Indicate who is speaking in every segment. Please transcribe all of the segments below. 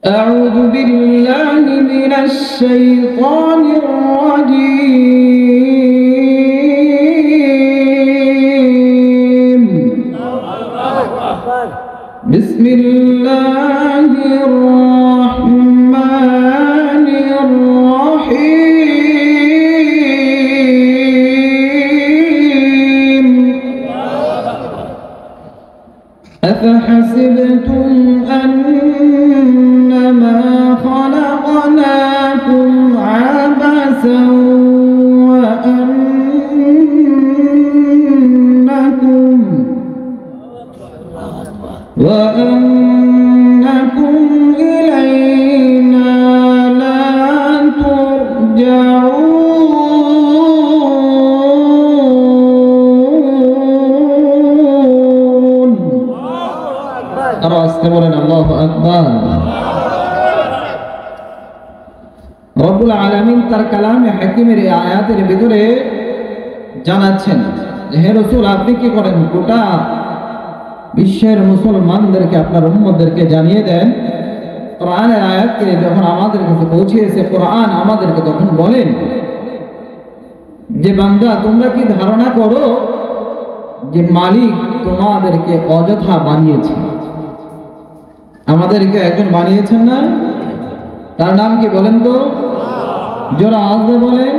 Speaker 1: أعوذ بالله من الشيطان الرجيم بسم الله الرحمن الرحيم أفحسبتم أنما خلقناكم عبثا وأنكم إلينا لا ترجعون أستغفر الله أكبر রব্বুল আলামিন তার কালামে হাকিমের এই আয়াতের ভিতরে জানাচ্ছেন যে হে রাসূল আপনি কি করেন গোটা বিশ্বের মুসলমানদেরকে আপনার উম্মতদেরকে জানিয়ে দেন কোরআনের আয়াতকে যখন আমাদের কাছে পৌঁছেছে কোরআন আমাদেরকে তখন বলেন যে বান্দা তোমরা কি ধারণা করো যে মালিক তোমাদেরকে অযথা বানিয়েছে আমাদেরকে একজন বানিয়েছেন না তার নাম কি বলেন তো জোরে আওয়াজে বলেন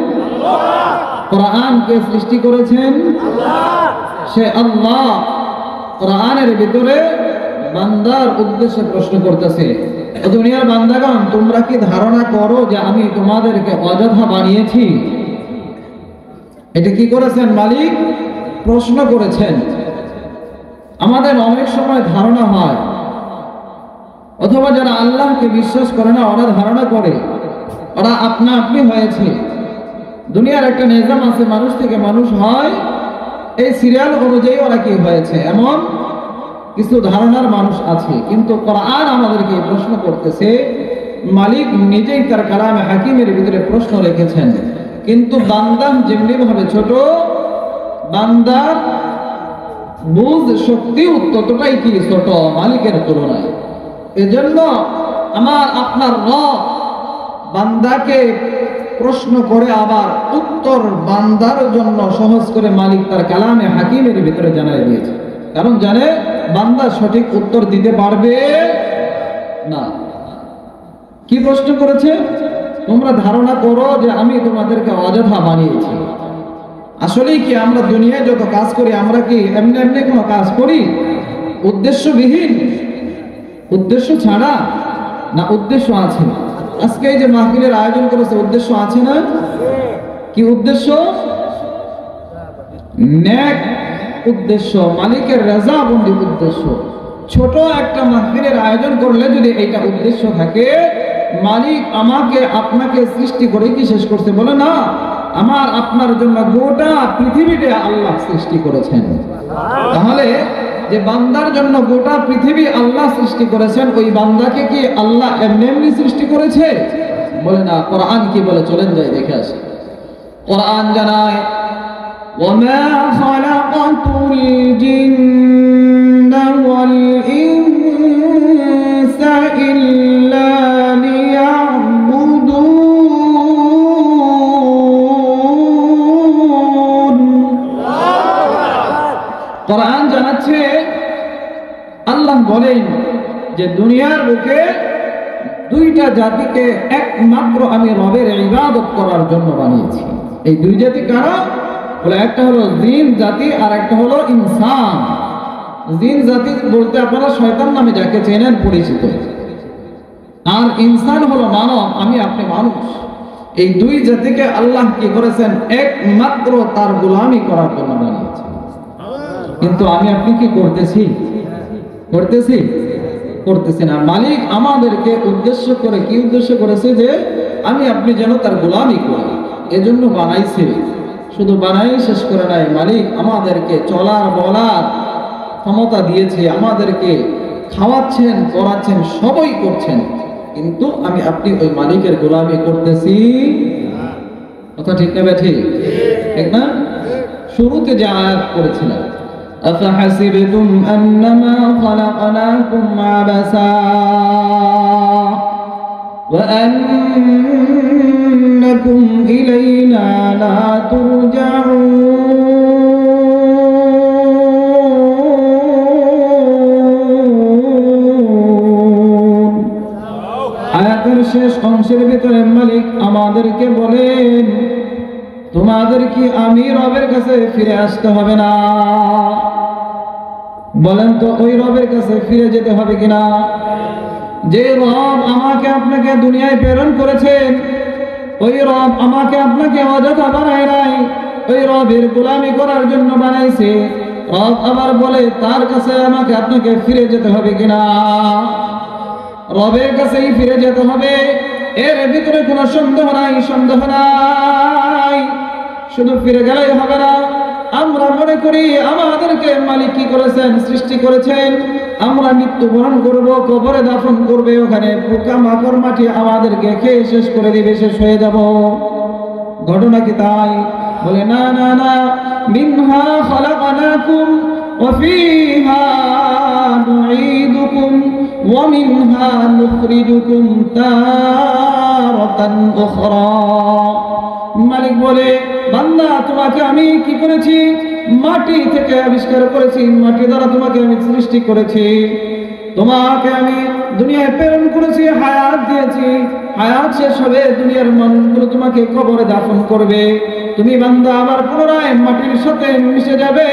Speaker 1: কোরআন কে সৃষ্টি করেছেন সে আল্লাহ কোরআনের ভিতরে বান্দার উদ্দেশ্যে প্রশ্ন করতেছে ও দুনিয়ার বান্দাগণ তোমরা কি ধারণা করো যে আমি তোমাদেরকে অযথা বানিয়েছি এটা কি করেছেন মালিক প্রশ্ন করেছেন আমাদের অনেক সময় ধারণা হয় অথবা যারা আল্লাহকে বিশ্বাস করে না ওরা ধারণা করে ওরা আপনা আপনি হয়েছে দুনিয়ার একটা নিজাম আছে মানুষ থেকে মানুষ হয় এই সিরিয়াল অনুযায়ী ওরা কি হয়েছে এমন কিছু ধারণার মানুষ আছে কিন্তু কোরআন আমাদেরকে প্রশ্ন করতেছে মালিক নিজেই তার কালামে হাকিমের ভিতরে প্রশ্ন রেখেছেন কিন্তু বান্দা যেমনি ভাবে ছোট বান্দার বুঝ শক্তি ততটাই কি ছোট মালিকের তুলনায় এজন্য আমার আপনার রব বান্দাকে প্রশ্ন করে আবার উত্তর বান্দার জন্য সহজ করে মালিক তার কালামে হাকিমের ভিতরে জানাই দিয়েছে কারণ জানে বান্দা সঠিক উত্তর দিতে পারবে না কি প্রশ্ন করেছে তোমরা ধারণা করো যে আমি তোমাদেরকে অযথা বানিয়েছি আসলেই কি আমরা দুনিয়ায় যত কাজ করি আমরা কি এমনি এমনি কোনো কাজ করি উদ্দেশ্যবিহীন উদ্দেশ্য ছাড়া না উদ্দেশ্য আছে আজকে এই যে মাহফিলের আয়োজন করেছে উদ্দেশ্য আছে না কি উদ্দেশ্য নেক উদ্দেশ্য মালিকের রাজাবন্দি উদ্দেশ্য ছোট একটা মাহফিলের আয়োজন করলে যদি এইটা উদ্দেশ্য থাকে মালিক আমাকে আপনাকে সৃষ্টি করে কি শেষ করতে বলে না আমার আপনার জন্য গোটা পৃথিবীতে আল্লাহ সৃষ্টি করেছেন তাহলে যে বান্দার জন্য গোটা পৃথিবী আল্লাহ সৃষ্টি করেছেন ওই বান্দাকে কি আল্লাহ এমনি এমনি সৃষ্টি করেছে বলে না কোরআন কি বলে চলেন যাই দেখে আসি কোরআন জানায় ওয়ামা খালাকাতুল জিন্না ওয়াল ইনসা ইল্লা লিয়াবুদুন কোরআন জানাচ্ছে আল্লাহ বলেন যে দুনিয়ার বুকে দুইটা জাতিকে একমাত্র আমি রবের ইবাদত করার জন্য বানিয়েছি এই দুই জাতি কারা বলে একটা হলো জিন জাতি আর একটা হলো ইনসান জিন জাতি বলতে আপনারা শয়তান নামে যাকে চেনেন পরিচিত আর ইনসান হলো মানব আমি আপনি মানুষ এই দুই জাতিকে আল্লাহ কি করেছেন একমাত্র তার গোলামি করার জন্য বানিয়েছেন কিন্তু আমি আপনি কি করতেছি না মালিক আমাদেরকে উদ্দেশ্য করে কি উদ্দেশ্য করেছে যে আমি আপনি যেন তার গোলামি করি এজন্য বানাইছে শুধু বানাই শেষ করে নাই মালিক আমাদেরকে চলার বলার ক্ষমতা দিয়েছে আমাদেরকে খাওয়াচ্ছেন পড়াচ্ছেন সবই করছেন কিন্তু আমি আপনি ওই মালিকের গোলামি করতেছি কথা ঠিক না ঠিক না শুরুতে যে আয়াত করেছিলাম, আফাহাসিবতুম আন্নামা খালাকনাকুম আবাসা ওয়া আন্নাকুম ইলাইনা লা তুরজাউন। আয়াতের শেষ অংশের ভিতরে মালিক আমাদেরকে বলেন, তোমাদের কি আমি রবের কাছে ফিরে আসতে হবে না? বলেন তো, ওই রবের কাছে ফিরে যেতে হবে কিনা? যে রব আমাকে আপনাকে দুনিয়ায় প্রেরণ করেছেন, ওই রব আমাকে আপনাকে অযথা বানায় নাই, ওই রবের গোলামি করার জন্য বানাইছে। রব আবার বলে তার কাছে আমাকে আপনাকে ফিরে যেতে হবে কিনা? রবের কাছেই ফিরে যেতে হবে, এর ভিতরে কোনো সন্দেহ নাই, সন্দেহ নাই। শুধু ফিরে গেলেই হবে না। আমরা মনে করি আমাদেরকে মালিক কি করেছেন? সৃষ্টি করেছেন। আমরা মৃত্যুবরণ করব, কবরে দাফন করবে, ওখানে পোকা মাকড় মাটি আমাদেরকে খেয়ে শেষ করে দিবে, শেষ হয়ে যাব। ঘটনা কি তাই? বলে না না না, মিনহা খালাকনাকুম ওয়া ফিহা নুঈদুকুম ওয়া মিনহা নুখরিজুকুম তারাতান উখরা। মালিক বলে, বান্দা তোমাকে আমি কি করেছি? মাটি থেকে আবিষ্কার করেছি, মাটি দ্বারা তোমাকে আমি সৃষ্টি করেছি, তোমাকে আমি দুনিয়ায় প্রেরণ করেছি, হায়াত দিয়েছি। হায়াত শেষ হবে, দুনিয়ার মানুষগুলো তোমাকে কবরে দাফন করবে। তুমি বান্দা আবার পুনরায় মাটির সাথে মিশে যাবে।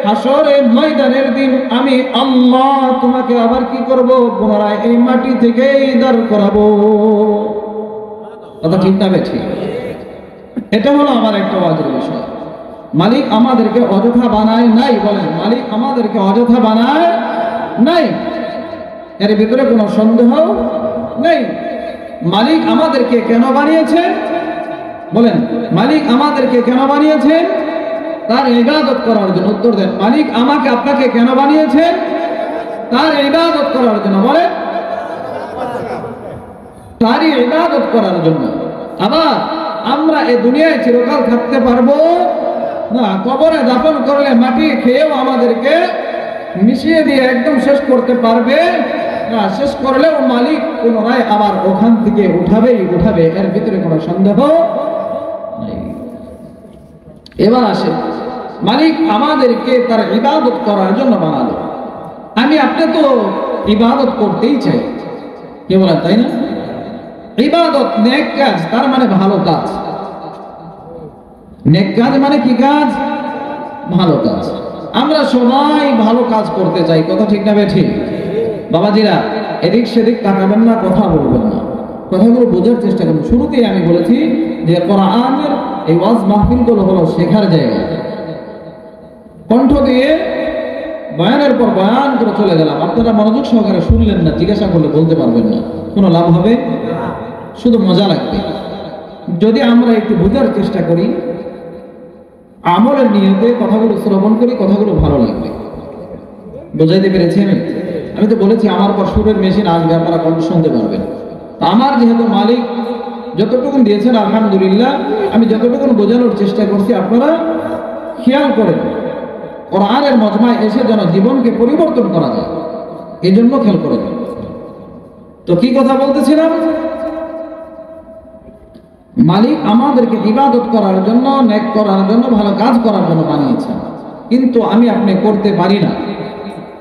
Speaker 1: হাসরের ময়দানের দিন আমি আল্লাহ তোমাকে আবার কি করব? পুনরায় এই মাটি থেকেই দাঁড় করাবো। কথা ঠিক না বেঠিক? এটা হলো আমার একটা ওয়াজের বিষয়। মালিক আমাদেরকে অযথা বানায় নাই। বলেন, মালিক আমাদেরকে অযথা বানায় নাই, এর ভিতরে কোনো সন্দেহ নেই। মালিক আমাদেরকে কেন বানিয়েছে? বলেন, মালিক আমাদেরকে কেন বানিয়েছে? তার ইবাদত করার জন্য। উত্তর দেন, মালিক আমাকে আপনাকে কেন বানিয়েছে? তার ইবাদত করার জন্য। বলেন, তারই ইবাদত করার জন্য। আবার আমরা এই দুনিয়ায় চিরকাল থাকতে পারবো না। কবরে দাফন করলে মাটি খেয়েও আমাদেরকে মিশিয়ে দিয়ে একদম শেষ করতে পারবে না। শেষ করলেও মালিক পুনরায় আবার ওখান থেকে উঠাবেই উঠাবে, এর ভিতরে কোনো সন্দেহ নেই। এবার আসে, মালিক আমাদেরকে তার ইবাদত করার জন্য বানালো। আমি আপনি তো ইবাদত করতেই চাই, কে বলেন তাই না? ইবাদত নেক কাজ, তার মানে ভালো কাজ। নেক কাজ মানে কি কাজ? ভালো কাজ। আমরা সবাই ভালো কাজ করতে চাই, কথা ঠিক না বেঠিক? বাবাজিরা, এদিক সেদিক তাকাবেন না, কথা বলবেন না, কথাগুলো বোঝার চেষ্টা করুন। শুরুতেই আমি বলেছি যে কোরআনের এই ওয়াজ মাহফিলগুলো হলো শেখার জায়গা। কণ্ঠ দিয়ে বয়ানের পর বয়ান করে চলে গেলাম, আপনারা মনোযোগ সহকারে শুনলেন না, জিজ্ঞাসা করলে বলতে পারবেন না, কোনো লাভ হবে? শুধু মজা লাগবে। যদি আমরা একটু বোঝার চেষ্টা করি, আমলের নিয়তে কথাগুলো শ্রবণ করি, কথাগুলো ভালো লাগবে। বোঝাইতে পেরেছি? আমি তো বলেছি আমার পর সুরের মেশিন আসবে, আপনারা কণ্ঠ শুনতে পারবেন। আমার যেহেতু মালিক যতটুকু দিয়েছেন আলহামদুলিল্লাহ, আমি যতটুকু বোঝানোর চেষ্টা করছি আপনারা খেয়াল করেন। কোরআনের মজমায় এসে যেন জীবনকে পরিবর্তন করা যায়, এই জন্য খেয়াল করেন। তো কি কথা বলতেছিলাম? মালিক আমাদেরকে ইবাদত করার জন্য, নেক করার জন্য, ভালো কাজ করার জন্য বানিয়েছেন। কিন্তু আমি আপনি করতে পারি না,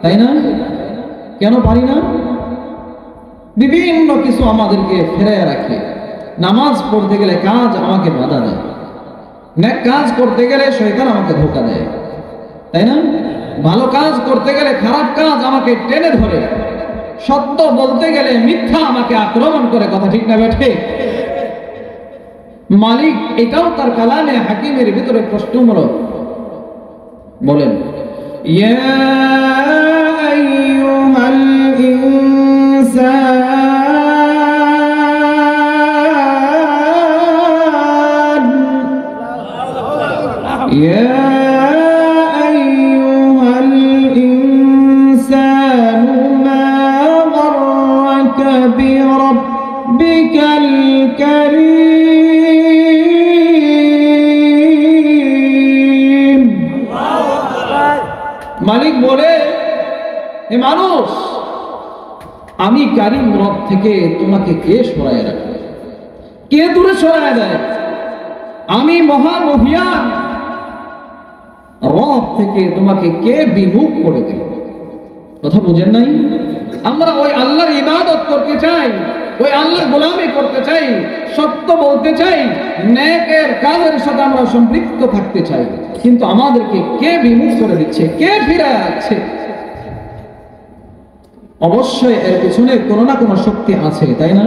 Speaker 1: তাই না? কেন পারি না? বিভিন্ন কিছু আমাদেরকে ফেরায় রাখে। নামাজ পড়তে গেলে কাজ আমাকে বাধা দেয়, নেক কাজ করতে গেলে শয়তান আমাকে ধোঁকা দেয়, তাই না? ভালো কাজ করতে গেলে খারাপ কাজ আমাকে টেনে ধরে, সত্য বলতে গেলে মিথ্যা আমাকে আক্রমণ করে, কথা ঠিক না বেঠে? মালিক এটাও তার কালামে হাকিমের ভিতরে প্রশ্নমূলক বলেন, ইয়া আইয়ুহাল ইনসান ইয়া আইয়ুহাল ইনসানু মা গাররাকা বিরাব্বিকাল কারীম। মালিক বলে, হে মানুষ, আমি কারীম রব থেকে তোমাকে কে সরায় রাখে, কে দূরে সরায় দেয়? আমি মহামহিয়ান রব থেকে তোমাকে কে বিমুখ করে দেয়? কথা বুঝেন নাই? আমরা ওই আল্লাহর ইবাদত করতে চাই, ওই আল্লাহর গোলামি করতে চাই, সত্য বলতে চাই, নেকের কাজের সাথে আমরা সম্পৃক্ত থাকতে চাই, কিন্তু আমাদেরকে কে বিমুখ করে দিচ্ছে, কে ফিরায় আছে? অবশ্যই এর পিছনে কোনো না কোনো শক্তি আছে, তাই না?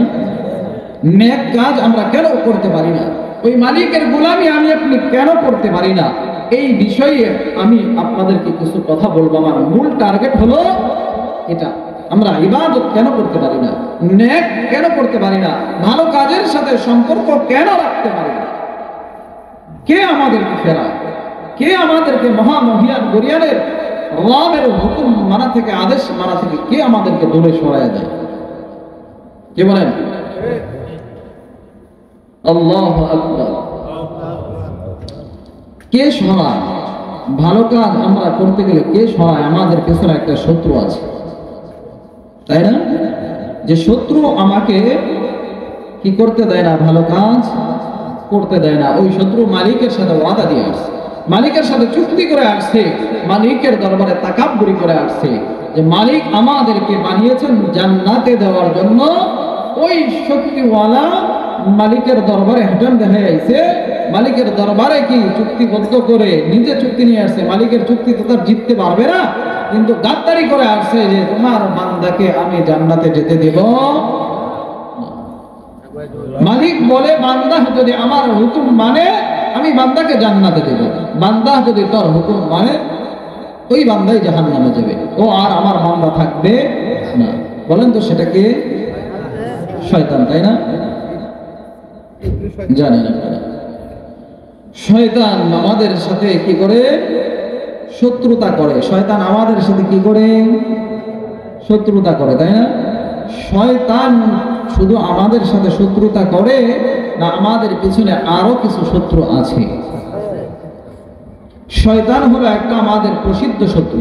Speaker 1: নেক কাজ আমরা কেন করতে পারি না? ওই মালিকের গোলামি আমি আপনি কেন করতে পারি না? এই বিষয়ে আমি আপনাদেরকে কিছু কথা বলবো। আমার মূল টার্গেট হলো এটা, আমরা ইবাদত কেন করতে পারি না, নেক কেন করতে পারি না, ভালো কাজের সাথে সম্পর্ক কেন রাখতে পারি না? কে আমাদেরকে ফেরায়? কে আমাদেরকে মহামহিয়ান গরিয়ানের রবের হুকুম মানা থেকে, আদেশ মানা থেকে কে আমাদেরকে দূরে সরায় দেয়? কে বলেন? আল্লাহু আকবার। কে সরায়? ভালো কাজ আমরা করতে গেলে কে সরায়? আমাদের পেছনে একটা শত্রু আছে, তাই না? যে শত্রু আমাকে কি করতে দেয় না, ভালো কাজ করতে দেয় না। ওই শত্রু মালিকের সাথে ওয়াদা দিয়ে আসছে, মালিকের সাথে চুক্তি করে আসছে, মালিকের দরবারে তাকাব্বুরি করে আসছে যে মালিক আমাদেরকে বানিয়েছেন জান্নাতে দেওয়ার জন্য। ওই শক্তিওয়ালা মালিকের দরবারে হেঁটন দেখা যাইছে, মালিকের দরবারে কি চুক্তিবদ্ধ করে নিজে চুক্তি নিয়ে আসছে। মালিকের চুক্তি তো তার জিততে পারবে না, কিন্তু গাদ্দারি করে আসছে যে তোমার বান্দাকে আমি জান্নাতে যেতে দেব। মালিক বলে, বান্দা যদি আমার হুকুম মানে আমি বান্দাকে জান্নাতে দেব, বান্দা যদি তোর হুকুম মানে ওই বান্দাই জাহান্নামে যাবে, ও আর আমার বান্দা থাকবে না। বলেন তো সেটা কে? শয়তান, তাই না? জানেন আপনারা, শয়তান আমাদের সাথে কি করে? শত্রুতা করে। শয়তান আমাদের সাথে কি করে? শত্রুতা করে, তাই না? শয়তান শুধু আমাদের সাথে শত্রুতা করে না, আমাদের পিছনে আরো কিছু শত্রু আছে। শয়তান হলো একটা আমাদের প্রসিদ্ধ শত্রু,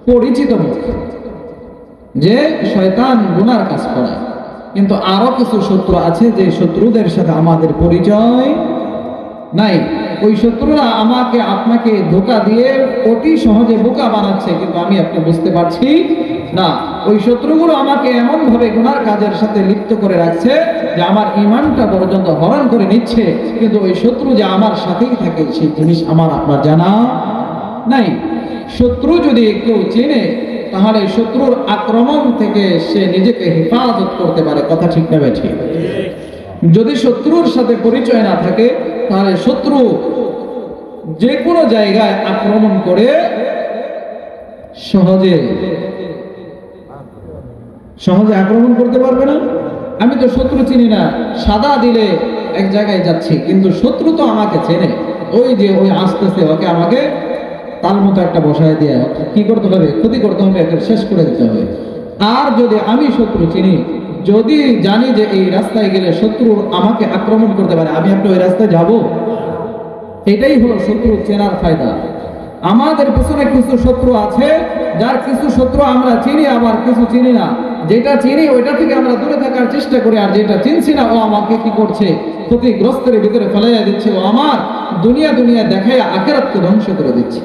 Speaker 1: পরিচিত মুখ, যে শয়তান গুনার কাজ করে। কিন্তু আরো কিছু শত্রু আছে যে শত্রুদের সাথে আমাদের পরিচয় নাই। ওই শত্রুরা আমাকে আপনাকে ধোঁকা দিয়ে অতি সহজে বোকা বানাচ্ছে, কিন্তু আমি আপনি বুঝতে পারছি না। ওই শত্রুগুলো আমাকে এমন ভাবে গুনার কাজের সাথে লিপ্ত করে রাখছে যে আমার ঈমানটা পর্যন্ত হরণ করে নিচ্ছে, কিন্তু ওই শত্রু যে আমার সাথেই থাকে সেই জিনিস আমার আপনার জানা নাই। শত্রু যদি কেউ চেনে তাহলে শত্রুর আক্রমণ থেকে সে নিজেকে হেফাজত করতে পারে। কথা ঠিক না ঠিক? যদি শত্রুর সাথে পরিচয় না থাকে তাহলে শত্রু যে কোনো জায়গায় আক্রমণ করে সহজে আক্রমণ করতে পারবে না। আমি তো শত্রু চিনি না, সাদা দিলে এক জায়গায় যাচ্ছি, কিন্তু শত্রু তো আমাকে চেনে। ওই যে ওই আসতেছে, ওকে আমাকে তার মতো একটা বসায় দিয়ে কি করতে হবে? ক্ষতি করতে হবে, একটা শেষ করে দিতে হবে। আর যদি আমি শত্রু চিনি, যদি জানি যে এই রাস্তায় গেলে শত্রু আমাকে আক্রমণ করতে পারে, আমি আপনি ওই রাস্তায় যাব? এটাই হলো শত্রু চেনার ফায়দা। আমাদের পিছনে কিছু শত্রু আছে, যার কিছু শত্রু আমরা চিনি, আবার কিছু চিনি না। যেটা চিনি ওইটা থেকে আমরা দূরে থাকার চেষ্টা করি, আর যেটা চিনছি না ও আমাকে কি করছে? ক্ষতিগ্রস্তের ভিতরে ফেলাইয়া দিচ্ছে। ও আমার দুনিয়া দেখায় আখিরাতকে ধ্বংস করে দিচ্ছে।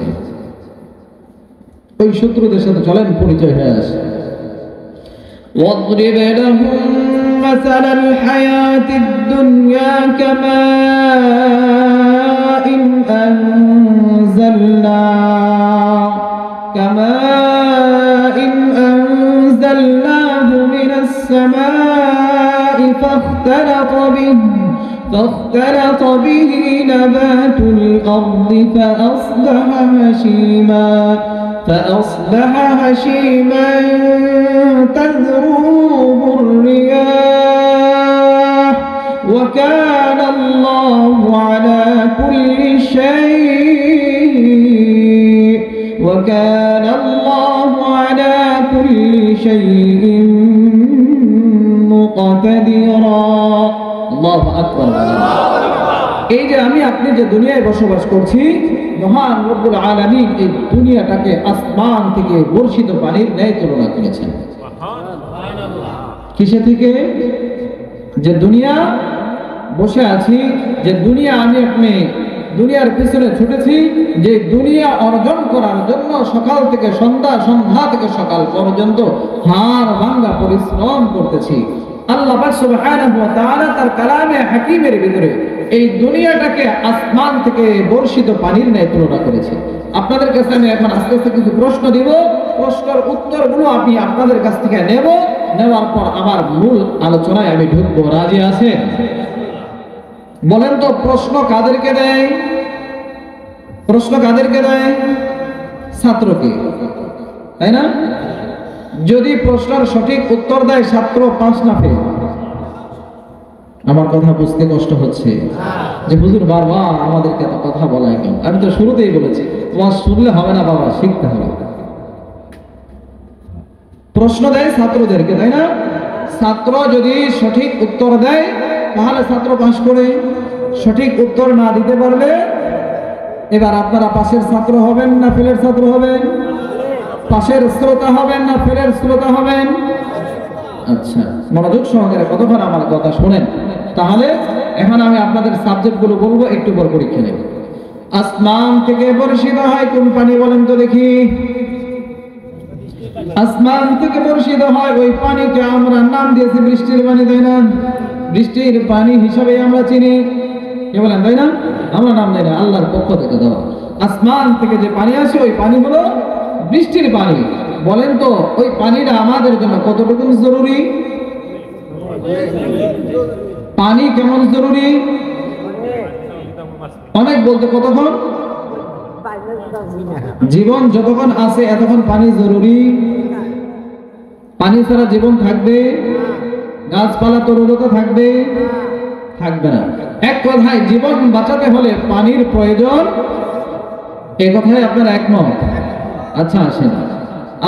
Speaker 1: ওই শত্রুদের সাথে চলেন পরিচয় হয়ে আসে। واضرب لهم مثل الحياة الدنيا كماء أنزلناه من السماء فاختلط به نبات الأرض فأصبح هشيما تذروه الرياح وكان الله على كل شيء مقتدرا الله أكبر। এই যে আমি আপনি যে দুনিয়ায় বসবাস করছি, মহান রব্বুল আলামিন এই দুনিয়াটাকে আসমান থেকে বর্ষিত পানির ন্যায় তুলনা করেছেন। কিসে থেকে? যে দুনিয়া বসে আছি, যে দুনিয়া আমি আপনি দুনিয়ার পিছনে ছুটেছি, যে দুনিয়া অর্জন করার জন্য সকাল থেকে সন্ধ্যা, সন্ধ্যা থেকে সকাল পর্যন্ত হাড় ভাঙা পরিশ্রম করতেছি। আল্লাহ পাক সুবহানাহু ওয়া তাআলা তার কালামে হাকিমের ভিতরে এই দুনিয়াটাকে আসমান থেকে বর্ষিত পানির ন্যায় তুলনা করেছে। আপনাদের কাছে আমি এখন আস্তে আস্তে কিছু প্রশ্ন দিব, প্রশ্নের উত্তরগুলো আমি আপনাদের কাছ থেকে নেব, নেওয়ার পর আমার মূল আলোচনায় আমি ঢুকবো। রাজি আছেন? বলেন তো প্রশ্ন কাদেরকে দেয়? প্রশ্ন কাদেরকে দেয়? ছাত্রকে, তাই না? যদি প্রশ্নের সঠিক উত্তর দেয় ছাত্র পাস না ফেল? আমার কথা বুঝতে কষ্ট হচ্ছে যে হুজুর বারবার আমাদেরকে এত কথা বলায় কেন? আমি তো শুরুতেই বলেছি তোমার শুনলে হবে না বাবা, শিখতে হবে। প্রশ্ন দেয় ছাত্রদেরকে, তাই না? ছাত্র যদি সঠিক উত্তর দেয় তাহলে ছাত্র পাস করে, সঠিক উত্তর না দিতে পারলে এবার আপনারা পাশের ছাত্র হবেন না ফেলের ছাত্র হবেন? পাশের শ্রোতা হবেন না ফেলের শ্রোতা হবেন? আচ্ছা, মনোযোগ সহকারে কতক্ষণ আমার কথা শোনেন। তাহলে এখন আমি আপনাদের সাবজেক্ট গুলো বলবো, একটু পর পরীক্ষা নেব। আসমান থেকে বর্ষিত হয় কোন পানি বলেন তো দেখি? আসমান থেকে বর্ষিত হয় ওই পানিকে আমরা নাম দিয়েছি বৃষ্টির পানি, তাই না? বৃষ্টির পানি হিসাবে আমরা চিনি, কি বলেন, তাই না? আমরা নাম দেই না, আল্লাহর পক্ষ থেকে দেওয়া। আসমান থেকে যে পানি আসে ওই পানি হলো বৃষ্টির পানি। বলেন তো ওই পানিটা আমাদের জন্য কতটুকু জরুরি? পানি কেমন জরুরি? অনেক বলতে কতক্ষণ? জীবন যতক্ষণ আছে এতক্ষণ পানি জরুরি। পানি ছাড়া জীবন থাকবে? গাছপালা তরুলতা থাকবে? থাকবে না। এক কথায় জীবন বাঁচাতে হলে পানির প্রয়োজন, এ কথায় আপনারা একমত? আচ্ছা আসেন,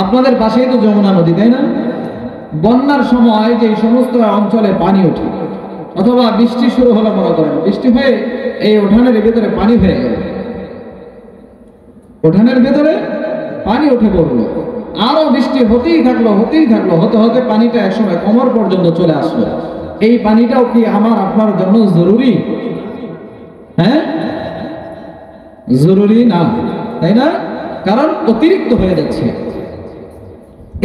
Speaker 1: আপনাদের পাশেই তো যমুনা নদী, তাই না? বন্যার সময় যে সমস্ত অঞ্চলে পানি ওঠে, অথবা বৃষ্টি শুরু হলো, মনে করেন বৃষ্টি হয়ে এই উঠানের ভিতরে পানি হয়ে গেল, উঠানের ভিতরে পানি উঠে পড়লো, আরো বৃষ্টি হতেই থাকলো হতেই থাকলো, হতে হতে পানিটা একসময় কোমর পর্যন্ত চলে আসলো। এই পানিটাও কি আমার আপনার জন্য জরুরি? হ্যাঁ, জরুরি না, তাই না? কারণ অতিরিক্ত হয়ে যাচ্ছে।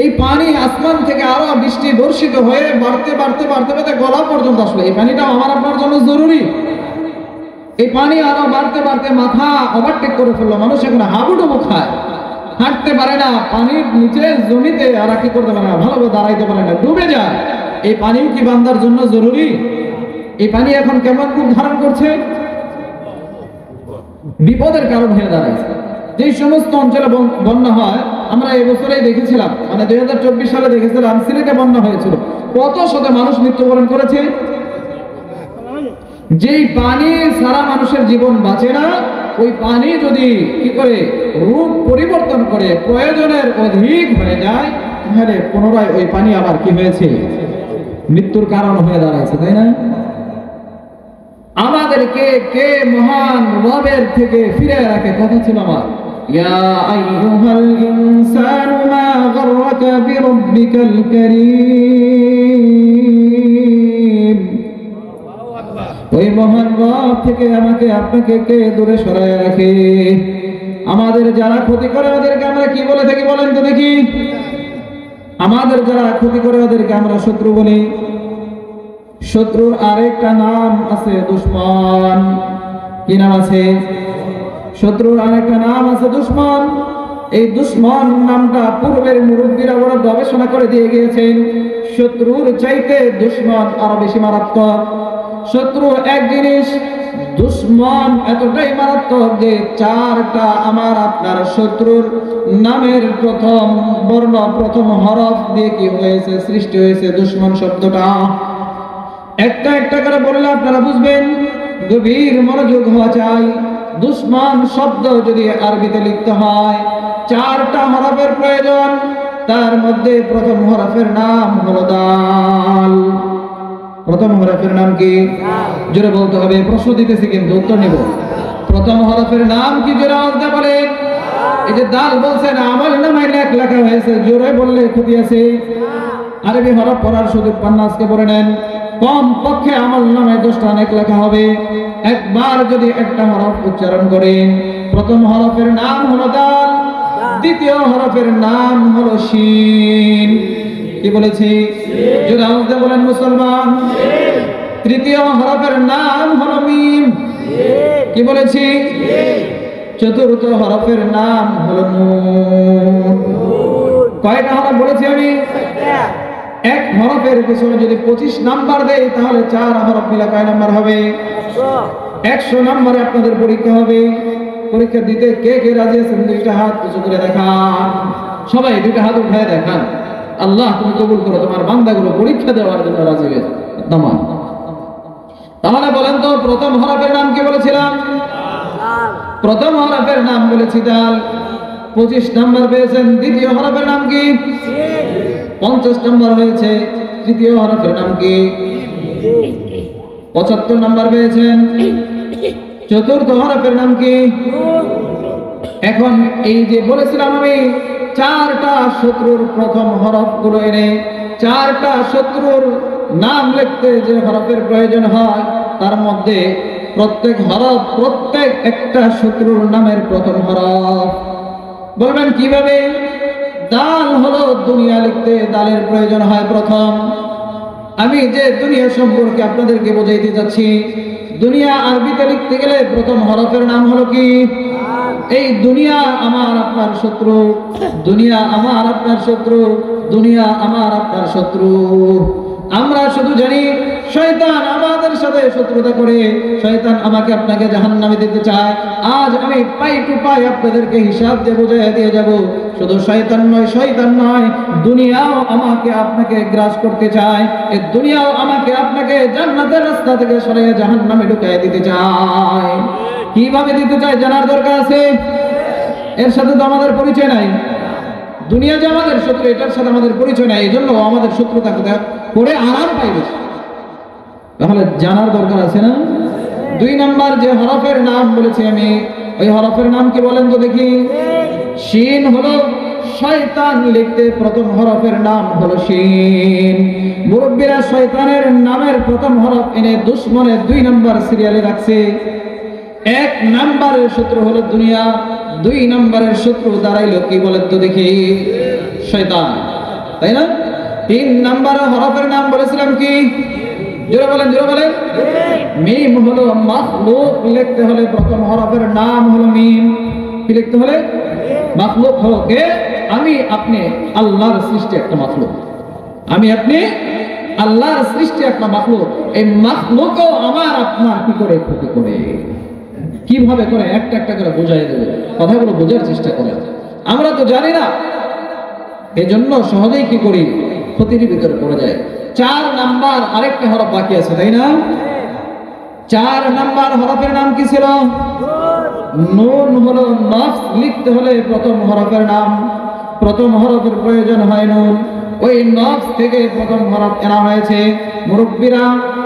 Speaker 1: এই পানি আসমান থেকে আরো বৃষ্টি বর্ষিত হয়ে বাড়তে বাড়তে বাড়তে বাড়তে গলা পর্যন্ত আসলো। এই পানিটাও আমার আপনার জন্য জরুরি। এই পানি আরো বাড়তে বাড়তে মাথা ওভারটেক করে ফেললো, মানুষ এখন হাবুডুবু খায়, হাঁটতে পারে না, পানির নিচে জমিতে আর কি করতে পারে না, ভালোভাবে দাঁড়াইতে পারে না, ডুবে যায়। এই পানিও কি বান্দার জন্য জরুরি? এই পানি এখন কেমন রূপ ধারণ করছে? বিপদের কারণ হয়ে দাঁড়াইছে। যে সমস্ত অঞ্চলে বন্যা হয়, আমরা এবছরেই দেখেছিলাম, মানে 2024 সালে দেখেছিলাম সিলেটে বন্যা হয়েছিল, কত শত মানুষ মৃত্যুবরণ করেছে। যেই পানি সারা মানুষের জীবন বাঁচে না, ওই পানি যদি কি করে রূপ পরিবর্তন করে প্রয়োজনের অধিক হয়ে যায়, তাহলে পুনরায় ওই পানি আবার কি হয়েছে? মৃত্যুর কারণ হয়ে দাঁড়াইছে, তাই না? আমাদেরকে কে মহান রবের থেকে ফিরে রাখে? কথা ছিল আমার, ইয়া আইয়ুহাল ইনসানু মা গাররাকা বিরাব্বিকাল কারীম। ওই মহান রব থেকে আমাকে আপনাকে কে দূরে সরায় রাখে? আমাদের যারা ক্ষতি করে ওদেরকে আমরা কি বলে থাকি বলেন তো দেখি? আমাদের যারা ক্ষতি করে ওদেরকে আমরা শত্রু বলি। শত্রুর আরেকটা নাম আছে দুশমন। কি নাম আছে? শত্রুর আরেকটা নাম আছে দুশমন। এই দুশমন নামটা পূর্বের মুরব্বীরা বড় গবেষণা করে দিয়ে গিয়েছেন, শত্রুর চাইতে দুশমন আরো বেশি মারাত্মক। শত্রু এক জিনিস, দুশমন এতটাই মারাত্মক যে চারটা আমার আপনার শত্রুর নামের প্রথম বর্ণ, প্রথম হরফ দিয়ে কি হয়েছে, সৃষ্টি হয়েছে দুশমন শব্দটা। একটা একটা করে বললে আপনারা বুঝবেন, গভীর মনোযোগ হওয়া চাই। দুশমন শব্দ যদি আরবিতে লিখতে হয় চারটা হরফের প্রয়োজন, তার মধ্যে প্রথম হরফের নাম হলো দাল। প্রথম হরফের নাম কি? জোরে বলতে হবে, প্রশ্ন দিতেছি কিন্তু উত্তর নেব। প্রথম হরফের নাম কি? জোরে আওয়াজ দিয়ে বলেন। এই যে দাল বলছেন আমল নামায় লেখা হয়েছে, জোরে বললে ক্ষতি আছে। আরবি হরফ পড়ার সুযোগ পান না, আজকে পড়ে নেন। কম পক্ষে আমল নামায় 10টা অনেক লেখা হবে। একবার যদি একটা হরফ উচ্চারণ করেন, প্রথম হরফের নাম হলো দাল, দ্বিতীয় হরফের নাম হলো শিন। কি বলেছি? জোরে আওয়াজ দিয়ে বলেন মুসলমান। তৃতীয় হরফের নাম হলো মিম। কি বলেছি? চতুর্থ হরফের নাম হলো নুন। কয়টা হরফ বলেছি আমি? এক হরফের পিছনে যদি 25 নাম্বার দেয় তাহলে 4 হরফ মিলে কয় নাম্বার হবে? 100 নাম্বারে আপনাদের পরীক্ষা হবে। পরীক্ষা দিতে কে কে রাজি আছেন? দুইটা হাত উঁচু করে দেখান। সবাই দুইটা হাত উঠায় দেখান। আল্লাহ তুমি কবুল করো, তোমার বান্দাগুলো পরীক্ষা দেওয়ার জন্য রাজি হয়েছে। নামান। তাহলে বলেন তো প্রথম হরফের নাম কি বলেছিলাম? প্রথম হরফের নাম বলেছি দাল, 25 নাম্বার পেয়েছেন। দ্বিতীয় হরফের নাম কি? 50 নাম্বার হয়েছে। তৃতীয় হরফের নাম কি? 75 নাম্বার পেয়েছেন। চতুর্থ হরফের নাম কি? এখন এই যে বলেছিলাম আমি 4টা শত্রুর প্রথম হরফগুলো এনে 4টা শত্রুর নাম লিখতে যে হরফের প্রয়োজন হয়, তার মধ্যে প্রত্যেক হরফ প্রত্যেক একটা শত্রুর নামের প্রথম হরফ। বলবেন কিভাবে? দাল হলো দুনিয়া লিখতে দালের প্রয়োজন হয় প্রথম। আমি যে দুনিয়া সম্পর্কে আপনাদেরকে বোঝাইতে যাচ্ছি, দুনিয়া আরবিতে লিখতে গেলে প্রথম হরফের নাম হলো কি? এই দুনিয়া আমার আপনার শত্রু, দুনিয়া আমার আপনার শত্রু, দুনিয়া আমার আপনার শত্রু। আমরা শুধু জানি শয়তান আমাদের সাথে শত্রুতা করে, শয়তান আমাকে আপনাকে জাহান্নামে দিতে চায়। আজ আমি পাই টু পাই আপনাদেরকে হিসাব দিয়ে বুঝিয়ে দিয়ে যাব। শুধু শয়তান নয়, শয়তান নয়, দুনিয়াও আমাকে আপনাকে গ্রাস করতে চায়। এই দুনিয়াও আমাকে আপনাকে জান্নাতের রাস্তা থেকে সরিয়ে জাহান্নামে ঢুকিয়ে দিতে চায়। কিভাবে দিতে চায় জানার দরকার আছে। এর সাথে তো আমাদের পরিচয় নাই। দুনিয়া যে আমাদের শত্রু, এটার সাথে আমাদের পরিচয় নাই, এই জন্য আমাদের শত্রুতা করে আরাম পাইবে। তাহলে জানার দরকার আছে না? 2 নাম্বার যে হরফের নাম বলেছি আমি, ওই হরফের নাম কি বলেন তো দেখি? শিন হলো শয়তান লিখতে প্রথম হরফের নাম হলো শিন। মুরব্বীরা শয়তানের নামের প্রথম হরফ এনে দুশ্মনের 2 নাম্বার সিরিয়ালে রাখছে। 1 নাম্বারের শত্রু হলো দুনিয়া, 2 নাম্বারের শত্রু দাঁড়াইলো কি বলেন তো দেখি? শয়তান, তাই না? 3 নাম্বার হরফের নাম বলেছিলাম কি? জোরে বলেন, জোরে বলেন। মিম হলো মাখলুক লিখতে হলে প্রথম হরফের নাম হলো মিম। কি লিখতে হলে? মাখলুক হলো কে? আমি আপনি আল্লাহর সৃষ্টি একটা মাখলুক। আমি আপনি আল্লাহর সৃষ্টি একটা মাখলুক। এই মাখলুকও আমার আপনার কি করে ক্ষতি করে, কিভাবে করে একটা একটা করে বোঝাই দেবে। কথাগুলো বোঝার চেষ্টা করেন। আমরা তো জানি না, এই জন্য সহজেই কি করি? ক্ষতির ভিতরে পড়ে যায়। 4 নাম্বার আরেকটা হরফ বাকি আছে, তাই না? 4 নাম্বার হরফের নাম কি ছিল? নুন হলো নফস লিখতে হলে প্রথম হরফের নাম, প্রথম হরফের প্রয়োজন হয় নুন। ওই নফস থেকে প্রথম হরফ এনা হয়েছে। মুরব্বীরা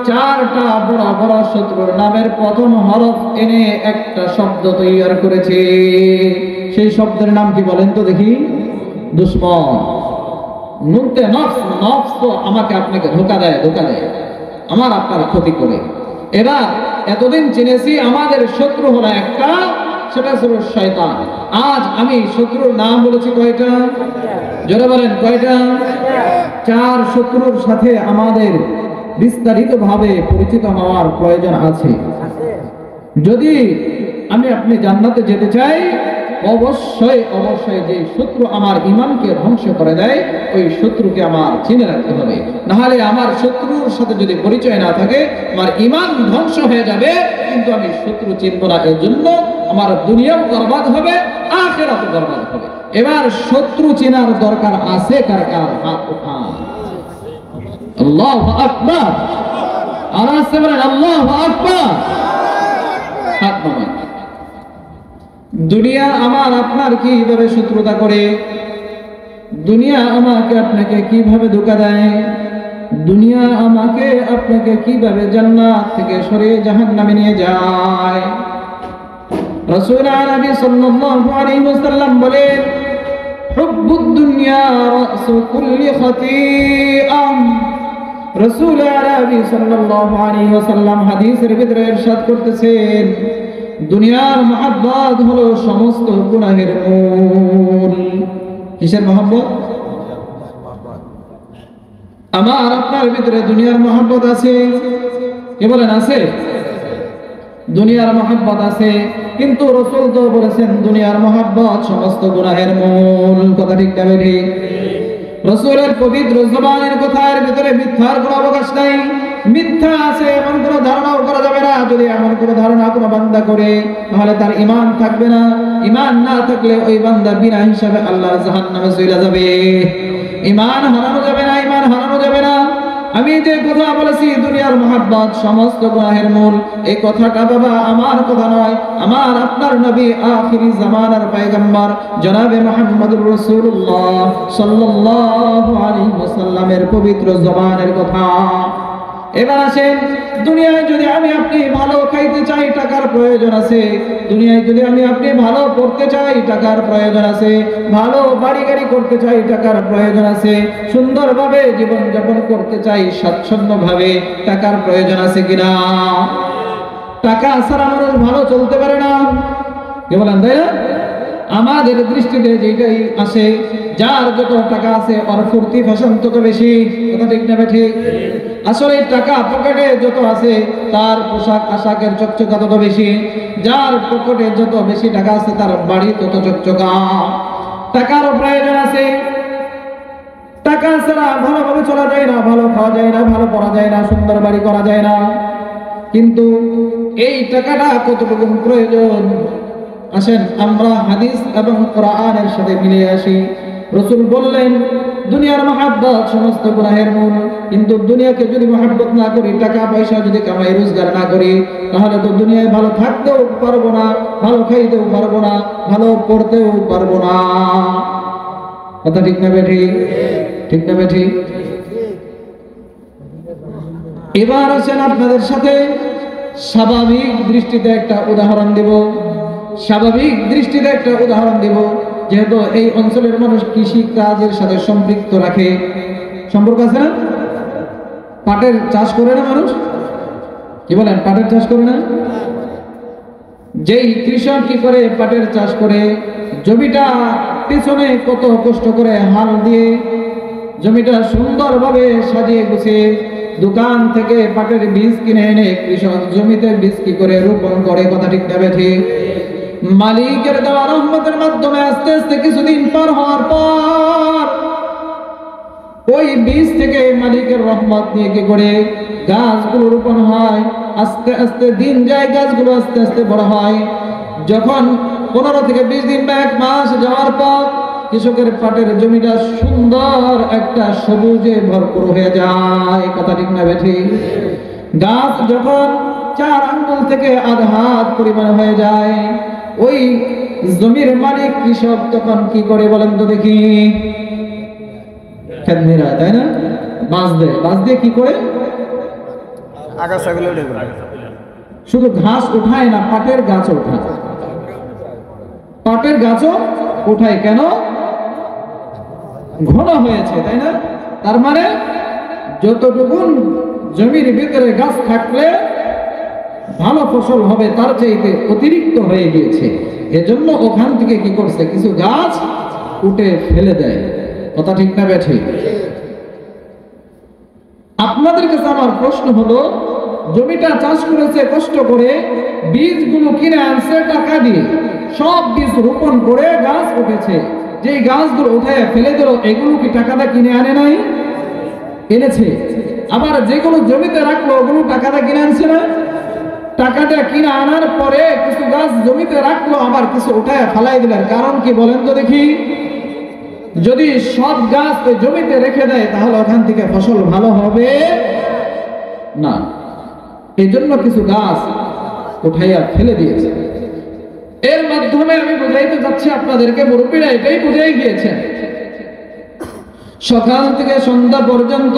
Speaker 1: 4টা বড় বড় শত্রুর নামের প্রথম হরফ এনে একটা শব্দ তৈরি করেছে। সেই শব্দের নাম কি বলেন তো দেখি? দুশ্মন। নুনতে নফস, নফস তো আমাকে আপনাকে ধোঁকা দেয়, ধোঁকা দেয়, আমার আপনার ক্ষতি করে। এবার এতদিন চিনেছি আমাদের শত্রু হলো একটা, সেটা ছিল শয়তান। আজ আমি শত্রুর নাম বলেছি কয়টা? জোরে বলেন কয়টা? 4 শত্রুর সাথে আমাদের বিস্তারিতভাবে পরিচিত হওয়ার প্রয়োজন আছে। যদি আমি আপনি জান্নাতে যেতে চাই, অবশ্যই অবশ্যই যে শত্রু আমার ঈমানকে ধ্বংস করে দেয়, ওই শত্রুকে আমার চিনে রাখতে হবে। নাহলে আমার শত্রুর সাথে যদি পরিচয় না থাকে, আমার ঈমান ধ্বংস হয়ে যাবে, কিন্তু আমি শত্রু চিনব না। এর জন্য আমার দুনিয়াও বরবাদ হবে, আখিরাতও বরবাদ হবে। এবার শত্রু চেনার দরকার আছে কার কার? হাত উঠান। আল্লাহু আকবার। আর আসতে বলেন আল্লাহু আকবার। হাত নামান। দুনিয়া আমার আপনার কিভাবে শত্রুতা করে, দুনিয়া আমাকে আপনাকে কিভাবে ধোঁকা দেয়, দুনিয়া আমাকে আপনাকে কিভাবে জান্নাত থেকে সরিয়ে জাহান্নামে নিয়ে যায়। রাসূল নবী সাল্লাল্লাহু আলাইহি ওয়াসাল্লাম বলেন, হুব্বুদ দুনিয়া রাসু কুল্লি খাতিআ। রাসূল নবী সাল্লাল্লাহু আলাইহি ওয়াসাল্লাম হাদিসের ভিতরে ইরশাদ করতেছেন, দুনিয়ার মহব্বত হলো সমস্ত গুনাহের মূল। কিসের মহব্বত? আমার আপনার ভিতরে দুনিয়ার মহব্বত আছে? কে বলেন আছে? দুনিয়ার মহব্বত আছে, কিন্তু রাসূল তো বলেছেন দুনিয়ার মহব্বত সমস্ত গুনাহের মূল। কথা ঠিক না ঠিক? রাসূলের পবিত্র জবানের কথার ভিতরে মিথ্যার কোনো অবকাশ নাই। মিথ্যা আছে এমন কোনো ধারণাও করা যাবে না। যদি এমন কোনো ধারণা কোনো বান্দা করে, তাহলে তার ঈমান থাকবে না। ঈমান না থাকলে ওই বান্দা বিনা হিসাবে আল্লাহর জাহান্নামে চলে যাবে। ঈমান হারানো যাবে না, ঈমান হারানো যাবে না। আমি যে কথা বলেছি দুনিয়ার মহব্বত সমস্ত গুনাহের মূল, এই কথাটা বাবা আমার কথা নয়, আমার আপনার নবী আখিরি জামানার পয়গম্বর জনাবে মুহাম্মদুর রাসূলুল্লাহ সাল্লাল্লাহু আলাইহি ওয়াসাল্লামের পবিত্র জবানের কথা। এবার আসেন, দুনিয়ায় যদি আমি আপনি ভালো খাইতে চাই টাকার প্রয়োজন আছে, দুনিয়ায় যদি আমি আপনি ভালো পড়তে চাই টাকার প্রয়োজন আছে, ভালো বাড়ি গাড়ি করতে চাই টাকার প্রয়োজন আছে, সুন্দরভাবে জীবন যাপন করতে চাই স্বাচ্ছন্দ্যভাবে টাকার প্রয়োজন আছে কিনা? টাকা ছাড়া মানুষ ভালো চলতে পারে না। কে বলেন, তাই না? আমাদের দৃষ্টিতে যেটাই আসে, যার যত টাকা আছে ওর ফুর্তি ফ্যাশন তত বেশি। কথা ঠিক না ঠিক? আসলে টাকা পকেটে যত আছে তার পোশাক আশাকের চকচকা তত বেশি। যার পকেটে যত বেশি টাকা আছে তার বাড়ি তত চকচকা। টাকারও প্রয়োজন আছে। টাকা ছাড়া ভালোভাবে চলা যায় না, ভালো খাওয়া যায় না, ভালো পড়া যায় না, সুন্দর বাড়ি করা যায় না। কিন্তু এই টাকাটা কতটুকু প্রয়োজন? আসেন আমরা হাদিস এবং কোরআনের সাথে মিলিয়ে আসি। রাসূল বললেন দুনিয়ার মহব্বত সমস্ত গুনাহের মূল। কিন্তু দুনিয়াকে যদি মহব্বত না করি, টাকা পয়সা যদি কামাই রোজগার না করি, তাহলে তো দুনিয়ায় ভালো থাকতেও পারবো না, ভালো খাইতেও পারবো না, ভালো পড়তেও পারবো না। কথা ঠিক না বেঠি? ঠিক না বেঠি? এবার আসেন আপনাদের সাথে স্বাভাবিক দৃষ্টিতে একটা উদাহরণ দেব। স্বাভাবিক দৃষ্টিতে একটা উদাহরণ দেব, যেহেতু এই অঞ্চলের মানুষ কৃষি কাজের সাথে সম্পৃক্ত রাখে। সম্পর্ক আছে না? পাটের চাষ করে না মানুষ? কি বলেন, পাটের চাষ করে না? যেই কৃষক কি করে পাটের চাষ করে, জমিটা পিছনে কত কষ্ট করে হাল দিয়ে জমিটা সুন্দরভাবে সাজিয়ে গুছিয়ে দোকান থেকে পাটের বীজ কিনে এনে কৃষক জমিতে বীজ কি করে রোপণ করে। কথা ঠিক না ঠিক? মালিকের দেওয়া রহমতের মাধ্যমে আস্তে আস্তে কিছুদিন পার হওয়ার পর ওই বীজ থেকে মালিকের রহমত নিয়ে কি করে গাছগুলো রোপণ হয়। আস্তে আস্তে দিন যায়, গাছগুলো আস্তে আস্তে বড় হয়। যখন 15 থেকে 20 দিন বা 1 মাস যাওয়ার পর কৃষকের পাটের জমিটা সুন্দর একটা সবুজে ভরপুর হয়ে যায়। কথা ঠিক না ঠিক? গাছ যখন 4 আঙ্গুল থেকে আধা হাত পরিমাণ হয়ে যায়, ওই জমির মালিক কৃষক তখন কি করে বলেন তো দেখি? খেতনিরা, তাই না? বাঁশ দিয়ে কি করে আগাছাগুলো উঠে যায়। শুধু ঘাস উঠায় না, পাটের গাছ ওঠায়। পাটের গাছও উঠায়। কেন? ঘন হয়েছে, তাই না? তার মানে যতটুকু জমির ভিতরে গাছ থাকলে ভালো ফসল হবে তার চাইতে অতিরিক্ত হয়ে গিয়েছে। এজন্য ওখান থেকে কি করছে, কিছু গাছ উঠে ফেলে দেয়। কথা ঠিক না ঠিক? আপনাদের কাছে আমার প্রশ্ন হলো, জমিটা চাষ করেছে কষ্ট করে, বীজগুলো কিনে আনছে টাকা দিয়ে, সব বীজ রোপণ করে গাছ উঠেছে। যে গাছগুলো উঠে ফেলে দিল, এগুলো কি টাকাটা কিনে আনে নাই? এনেছে। আবার যেগুলো জমিতে রাখলো ওগুলো টাকাটা কিনে আনছে না? টাকাটা কিনে আনার পরে কিছু গাছ জমিতে রাখলো, আবার কিছু উঠায় ফেলাই দিলেন। কারণ কি বলেন তো দেখি? যদি সব গাছ ওই জমিতে রেখে দেয় তাহলে ওখান থেকে ফসল ভালো হবে না। এই জন্য কিছু গাছ উঠাইয়া ফেলে দিয়েছে। এর মাধ্যমে আমি বুঝাইতে যাচ্ছি আপনাদেরকে, মুরব্বীরা এটাই বুঝাই গিয়েছেন, সকাল থেকে সন্ধ্যা পর্যন্ত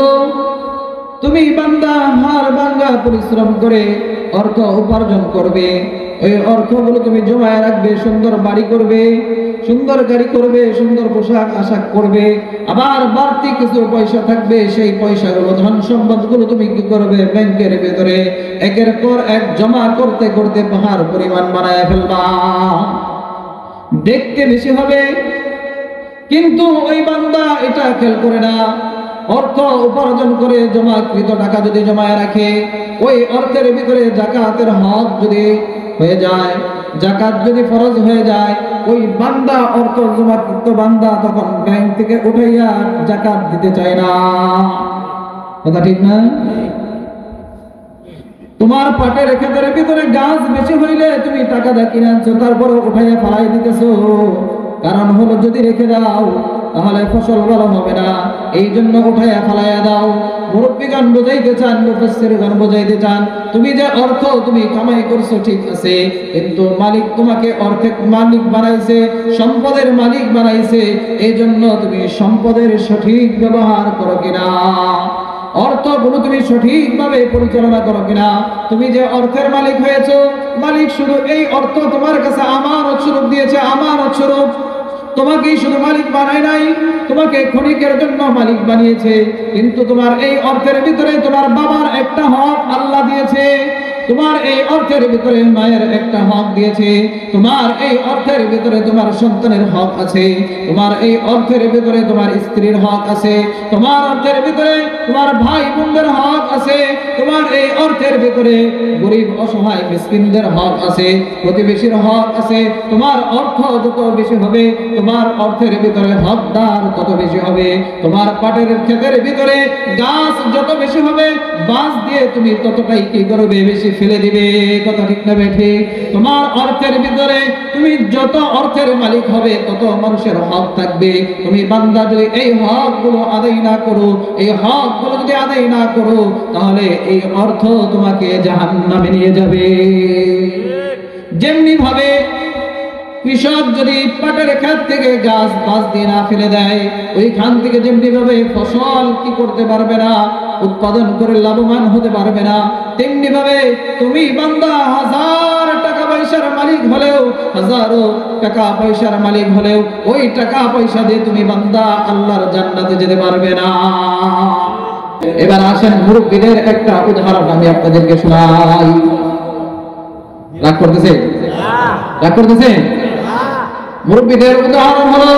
Speaker 1: তুমি বান্দা হাড় ভাঙা পরিশ্রম করে অর্থ উপার্জন করবে। ওই অর্থগুলো তুমি জমায় রাখবে, সুন্দর বাড়ি করবে, সুন্দর গাড়ি করবে, সুন্দর পোশাক আশাক করবে। আবার বাড়তি কিছু পয়সা থাকবে, সেই পয়সাগুলো ধন সম্পদগুলো তুমি কি করবে? ব্যাংকের ভেতরে একের পর এক জমা করতে করতে পাহাড় পরিমাণ বানায় ফেলবা। দেখতে বেশি হবে, কিন্তু ওই বান্দা এটা খেয়াল করে না। অর্থ উপার্জন করে জমাকৃত টাকা যদি জমায় রাখে, ওই অর্থের ভিতরে যাকাতের হক যদি হয়ে যায়, যাকাত যদি ফরজ হয়ে যায়, ওই বান্দা অর্থ জমাকৃত বান্দা তখন ব্যাংক থেকে উঠাইয়া যাকাত দিতে চায় না। কথা ঠিক না? তোমার পাটের ক্ষেতের ভিতরে গাছ বেশি হইলে তুমি টাকা দা কিনে আনছো, তারপরে উঠাইয়া ফালাই দিতেছো। কারণ হলো যদি রেখে দাও তাহলে ফসল ভালো হবে না, এই জন্য উঠাইয়া ফালাইয়া দাও। মুরব্বিগণ বোঝাইতে চান, মুফাসসিরগণ বোঝাইতে চান, তুমি যে অর্থ তুমি কামাই করছো ঠিক আছে, কিন্তু মালিক তোমাকে অর্থের মালিক বানাইছে, সম্পদের মালিক বানাইছে, এই জন্য তুমি সম্পদের সঠিক ব্যবহার করো কিনা, অর্থগুলো তুমি সঠিকভাবে পরিচালনা করো কিনা। তুমি যে অর্থের মালিক হয়েছো, মালিক শুধু এই অর্থ তোমার কাছে আমানত স্বরূপ দিয়েছে, আমানত স্বরূপ। তোমাকেই শুধু মালিক বানায় নাই, তোমাকে ক্ষণিকের জন্য মালিক বানিয়েছে, কিন্তু তোমার এই অর্থের ভিতরে তোমার বাবার একটা হক আল্লাহ দিয়েছে, তোমার এই অর্থের ভিতরে মায়ের একটা হক দিয়েছে, তোমার এই অর্থের ভিতরে তোমার সন্তানের হক আছে, তোমার এই অর্থের ভিতরে তোমার স্ত্রীর হক আছে, তোমার অর্থের ভিতরে তোমার ভাই বোনদের হক আছে, তোমার এই অর্থের ভিতরে গরিব অসহায় মিসকিনদের হক আছে, প্রতিবেশীর হক আছে। তোমার অর্থ যত বেশি হবে, তোমার অর্থের ভিতরে হকদার তত বেশি হবে। তোমার পাটের ক্ষেতের ভিতরে গাছ যত বেশি হবে, বাঁশ দিয়ে তুমি ততটাই কি করবে? বেশি ফেলে দিবে। কথা ঠিক না বেঠি? তোমার অর্থের ভিতরে তুমি যত অর্থের মালিক হবে, তত মানুষের হক থাকবে। তুমি বান্দা যদি এই হকগুলো আদায় না করো, এই হকগুলো যদি আদায় না করো, তাহলে এই অর্থ তোমাকে জাহান্নামে নিয়ে যাবে। যেমনি ভাবে কৃষক যদি পাটের ক্ষেত থেকে গাছ বাঁশ দিয়ে না ফেলে দেয়, ওইখান থেকে যেমনি ভাবে ফসল কি করতে পারবে না, উৎপাদন করে লাভবান হতে পারবে না, তেমনি ভাবে তুমি বান্দা হাজার টাকা পয়সার মালিক হলেও, হাজারো টাকা পয়সার মালিক হলেও, ওই টাকা পয়সা দিয়ে তুমি বান্দা আল্লাহর জান্নাতে যেতে পারবে না। এবার আসেন মুরব্বীদের একটা উদাহরণ আমি আপনাদেরকে শোনাই। রাগ করতেছে? রাগ করতেছে? মুরব্বীদের উদাহরণ হলো,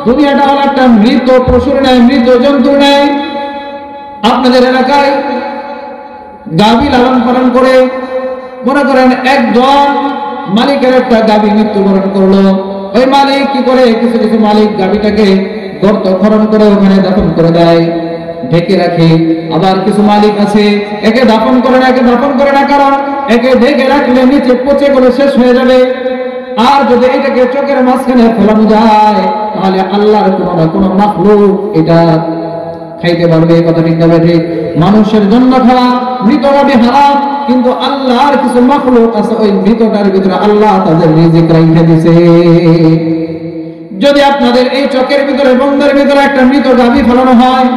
Speaker 1: দুনিয়াটা হলো একটা মৃত পশুর ন্যায়, মৃত জন্তুর ন্যায়। আপনাদের এলাকায় গাভী লালন পালন করে, মনে করেন একজন মালিকের একটা গাভী মৃত্যুবরণ করলো, ওই মালিক কি করে? কিছু কিছু মালিক গাভীটাকে গর্ত খনন করে ওখানে দাফন করে দেয়, ঢেকে রাখে। আবার কিছু মালিক আছে একে দাফন করে না, একে দাফন করে না, কারণ একে ঢেকে রাখলে নিচে পচে গেলে শেষ হয়ে যাবে। আর যদি এটাকে চোখের মাঝখানে ফেলানো যায়, তাহলে আল্লাহর কোনো না কোনো মাখলুক এটা খাইতে পারবে। কথা ঠিক না ঠিক? মানুষের জন্য খাওয়া মৃত গাভী হারাম, কিন্তু আল্লাহর কিছু মাখলুক আছে, ওই মৃতটার ভিতরে আল্লাহ তাদের রিজিক রাইখে দিয়েছে। যদি আপনাদের এই চকের ভিতরে, বন্ধের ভিতরে একটা মৃত গাভী ফেলানো হয়,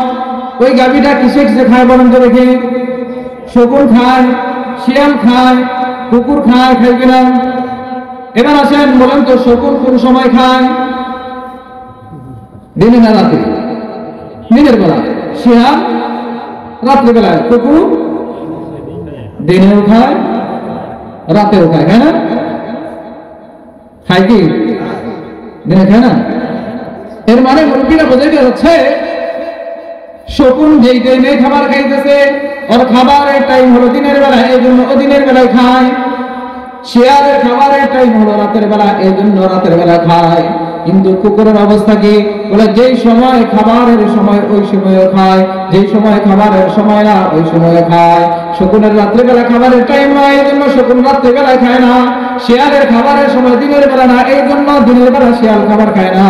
Speaker 1: ওই গাভীটা কিসে কিসে খায় বলেন তো দেখি? শকুন খায়, শিয়াল খায়, কুকুর খায়, খাইবে না? এবার আসেন বলেন তো, শকুন কোন সময় খায়? দিনে না রাতে? দিনের বেলা। শিয়াল রাত্রে বেলায়, কুকুর দিনেও খায় রাতেও খায়, খায় না? খায় কি? দিনে খায় না? এর মানে মুরব্বীরা বোঝাইতে যাচ্ছে, শকুন যেই টাইমে খাবার খাইতেছে, ওর খাবারের টাইম হলো দিনের বেলা, এই জন্য ও দিনের বেলায় খায়। শিয়ালের খাবারের টাইম হলো রাতের বেলা, এই জন্য রাতের বেলা খায়। কিন্তু কুকুরের অবস্থা কি? বলে যেই সময় খাবারের সময় ওই সময়ও খায়, যেই সময় খাবারের সময় না ওই সময়ও খায়। শকুনের রাত্রিবেলা খাবারের টাইম নয়, এই জন্য শকুন রাত্রিবেলায় খায় না। শিয়ালের খাবারের সময় দিনের বেলা না, এই জন্য দিনের বেলা শিয়াল খাবার খায় না।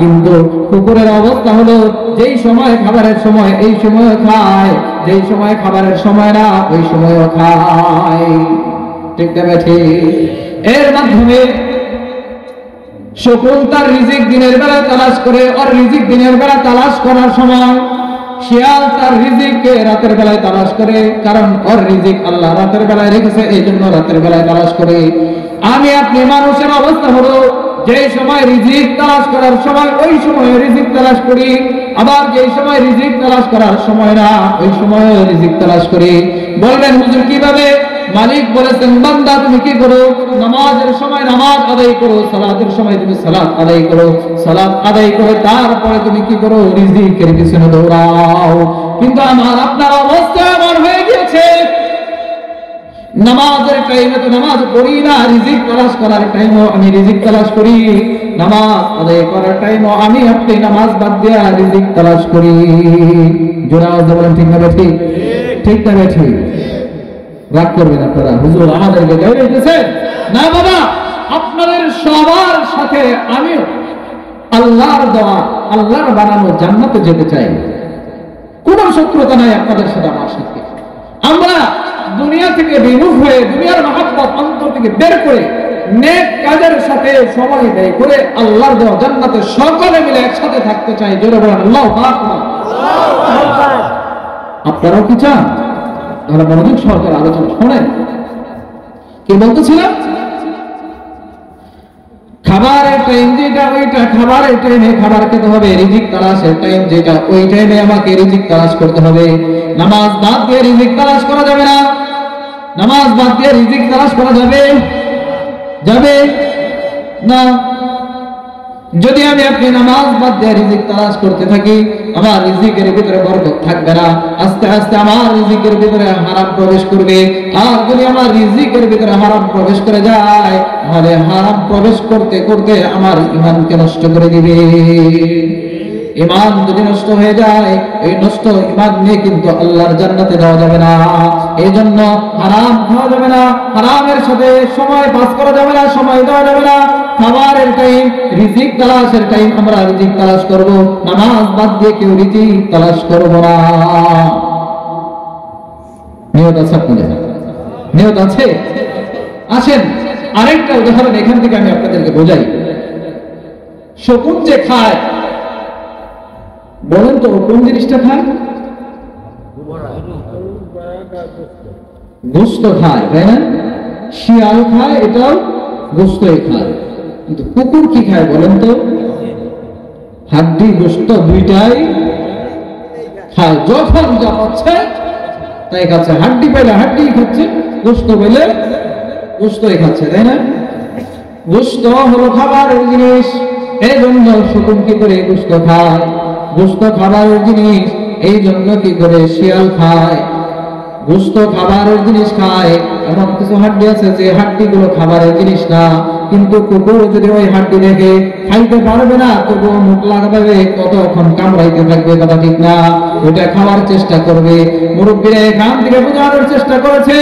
Speaker 1: কিন্তু কুকুরের অবস্থা হলো যেই সময় খাবারের সময় এই সময়ও খায়, যেই সময় খাবারের সময় না ওই সময়ও খায়। ঠিক না ঠিক? এর মাধ্যমে শকুন তার রিজিক দিনের বেলা তালাশ করে, আর রিজিক দিনের বেলা তালাশ করার সময় শিয়াল তার রিজিককে রাতের বেলায় তালাশ করে, কারণ ওর রিজিক আল্লাহ রাতের বেলায় রেখেছে, এই জন্য রাতের বেলায় তালাশ করে। আমি আপনি মানুষের অবস্থা হলো যে সময় রিজিক তালাশ করার সময় ওই সময় রিজিক তালাশ করি, আবার যে সময় রিজিক তালাশ করার সময় না ওই সময় রিজিক তালাশ করি। বলবেন হুজুর কিভাবে? মালিক বলেছেন বান্দা তুমি কি করো? নামাজের সময় নামাজ আদায় করো, সালাতের সময় তুমি সালাত আদায় করো, সালাত আদায় করে তারপরে তুমি কি করো? রিজিকের পিছনে দৌড়াও। কিন্তু আমার আপনার অবস্থা এমন হয়ে গিয়েছে, নামাজের টাইমে তো নামাজ পড়ি না, রিজিক তালাশ করার টাইমও আমি রিজিক তালাশ করি, নামাজ আদায় করার টাইমও আমি আপনি নামাজ বাদ দিয়ে রিজিক তালাশ করি। জোরে আওয়াজ দিয়ে বলেন ঠিক না ঠিক? ঠিক না ঠিক? রাগ করবেন আপনারা, হুজুর আমাদেরকে গাইরে দিতেছে না। বাবা আপনাদের সবার সাথে আমিও আল্লাহর দেওয়া আল্লাহর বানানো জান্নাতে যেতে চাই। কোনো শত্রুতা নাই আপনাদের সাথে আমার সাথে। আমরা দুনিয়া থেকে বিমুখ হয়ে দুনিয়ার মহব্বত অন্তর থেকে বের করে নেক কাজের সাথে সময় ব্যয় করে আল্লাহর দেওয়া জান্নাতে সকলে মিলে একসাথে থাকতে চাই। জোরে বলেন আল্লাহু আকবার। আপনারাও কি চান? তাহলে মনোযোগ সহকারে আলোচনা শোনেন। কি বলতেছিলাম? খাবারের টাইম যেটা ওইটা খাবারের টাইমে খাবার খেতে হবে, রিজিক তালাশের টাইম যেটা ওই টাইমে আমাকে রিজিক তালাশ করতে হবে। নামাজ বাদ দিয়ে রিজিক তালাশ করা যাবে না। নামাজ বাদ দিয়ে রিজিক তালাশ করা যাবে যাবে না। যদি আমি আপনি নামাজ বাদ দিয়ে রিজিক তালাশ করতে থাকি, আমার রিজিকের ভিতরে বরকত থাকবে না, আস্তে আস্তে আমার রিজিকের ভিতরে হারাম প্রবেশ করবে। আর যদি আমার রিজিকের ভিতরে হারাম প্রবেশ করে যায়, তাহলে হারাম প্রবেশ করতে করতে আমার ঈমানকে নষ্ট করে দিবে। ঈমান যদি নষ্ট হয়ে যায়, এই নষ্ট ঈমান নিয়ে কিন্তু আল্লাহর জান্নাতে যাওয়া যাবে না। এই জন্য হারাম খাওয়া যাবে না, হারামের সাথে সময় পাস করা যাবে না, সময় দেওয়া যাবে না। খাবারের টাইম, রিজিক তালাশের টাইম আমরা রিজিক তালাশ করব, নামাজ বাদ দিয়ে কেউ রিজিক তালাশ করব না। নিয়ত আছে আপনাদের? নিয়ত আছে? আসেন আরেকটা উদাহরণ এখান থেকে আমি আপনাদেরকে বোঝাই। শকুন যে খায়, বলেন তো কোন জিনিসটা খায়? গোশত খায়, তাই না? শিয়াল খায়, এটাও গোশতই খায়। কিন্তু কুকুর কি খায় বলেন তো? হাড্ডি গোশত দুইটাই খায়। যখন যা পাচ্ছে তাই খাচ্ছে। হাড্ডি পাইলে হাড্ডি খাচ্ছে, গোশত পাইলে গোশতই খাচ্ছে, তাই না? গোশত হলো খাবারের জিনিস, এই জন্য শকুন কি করে গোশত খায়? গোশত খাবারের জিনিস, এই জন্য কি করে শিয়াল খায়? গোশত খাবারের জিনিস খায়। এমন কিছু হাড্ডি আছে যে হাড্ডি গুলো খাবারের জিনিস না, কিন্তু কুকুর যদি ওই হাড্ডি দেখে খাইতে পারবে না, তবুও মুখ লাগাবে, কতক্ষণ কামড়াইতে থাকবে, কথা ঠিক না? ওইটা খাওয়ার চেষ্টা করবে। মুরব্বীরা এখান থেকে বোঝানোর চেষ্টা করেছে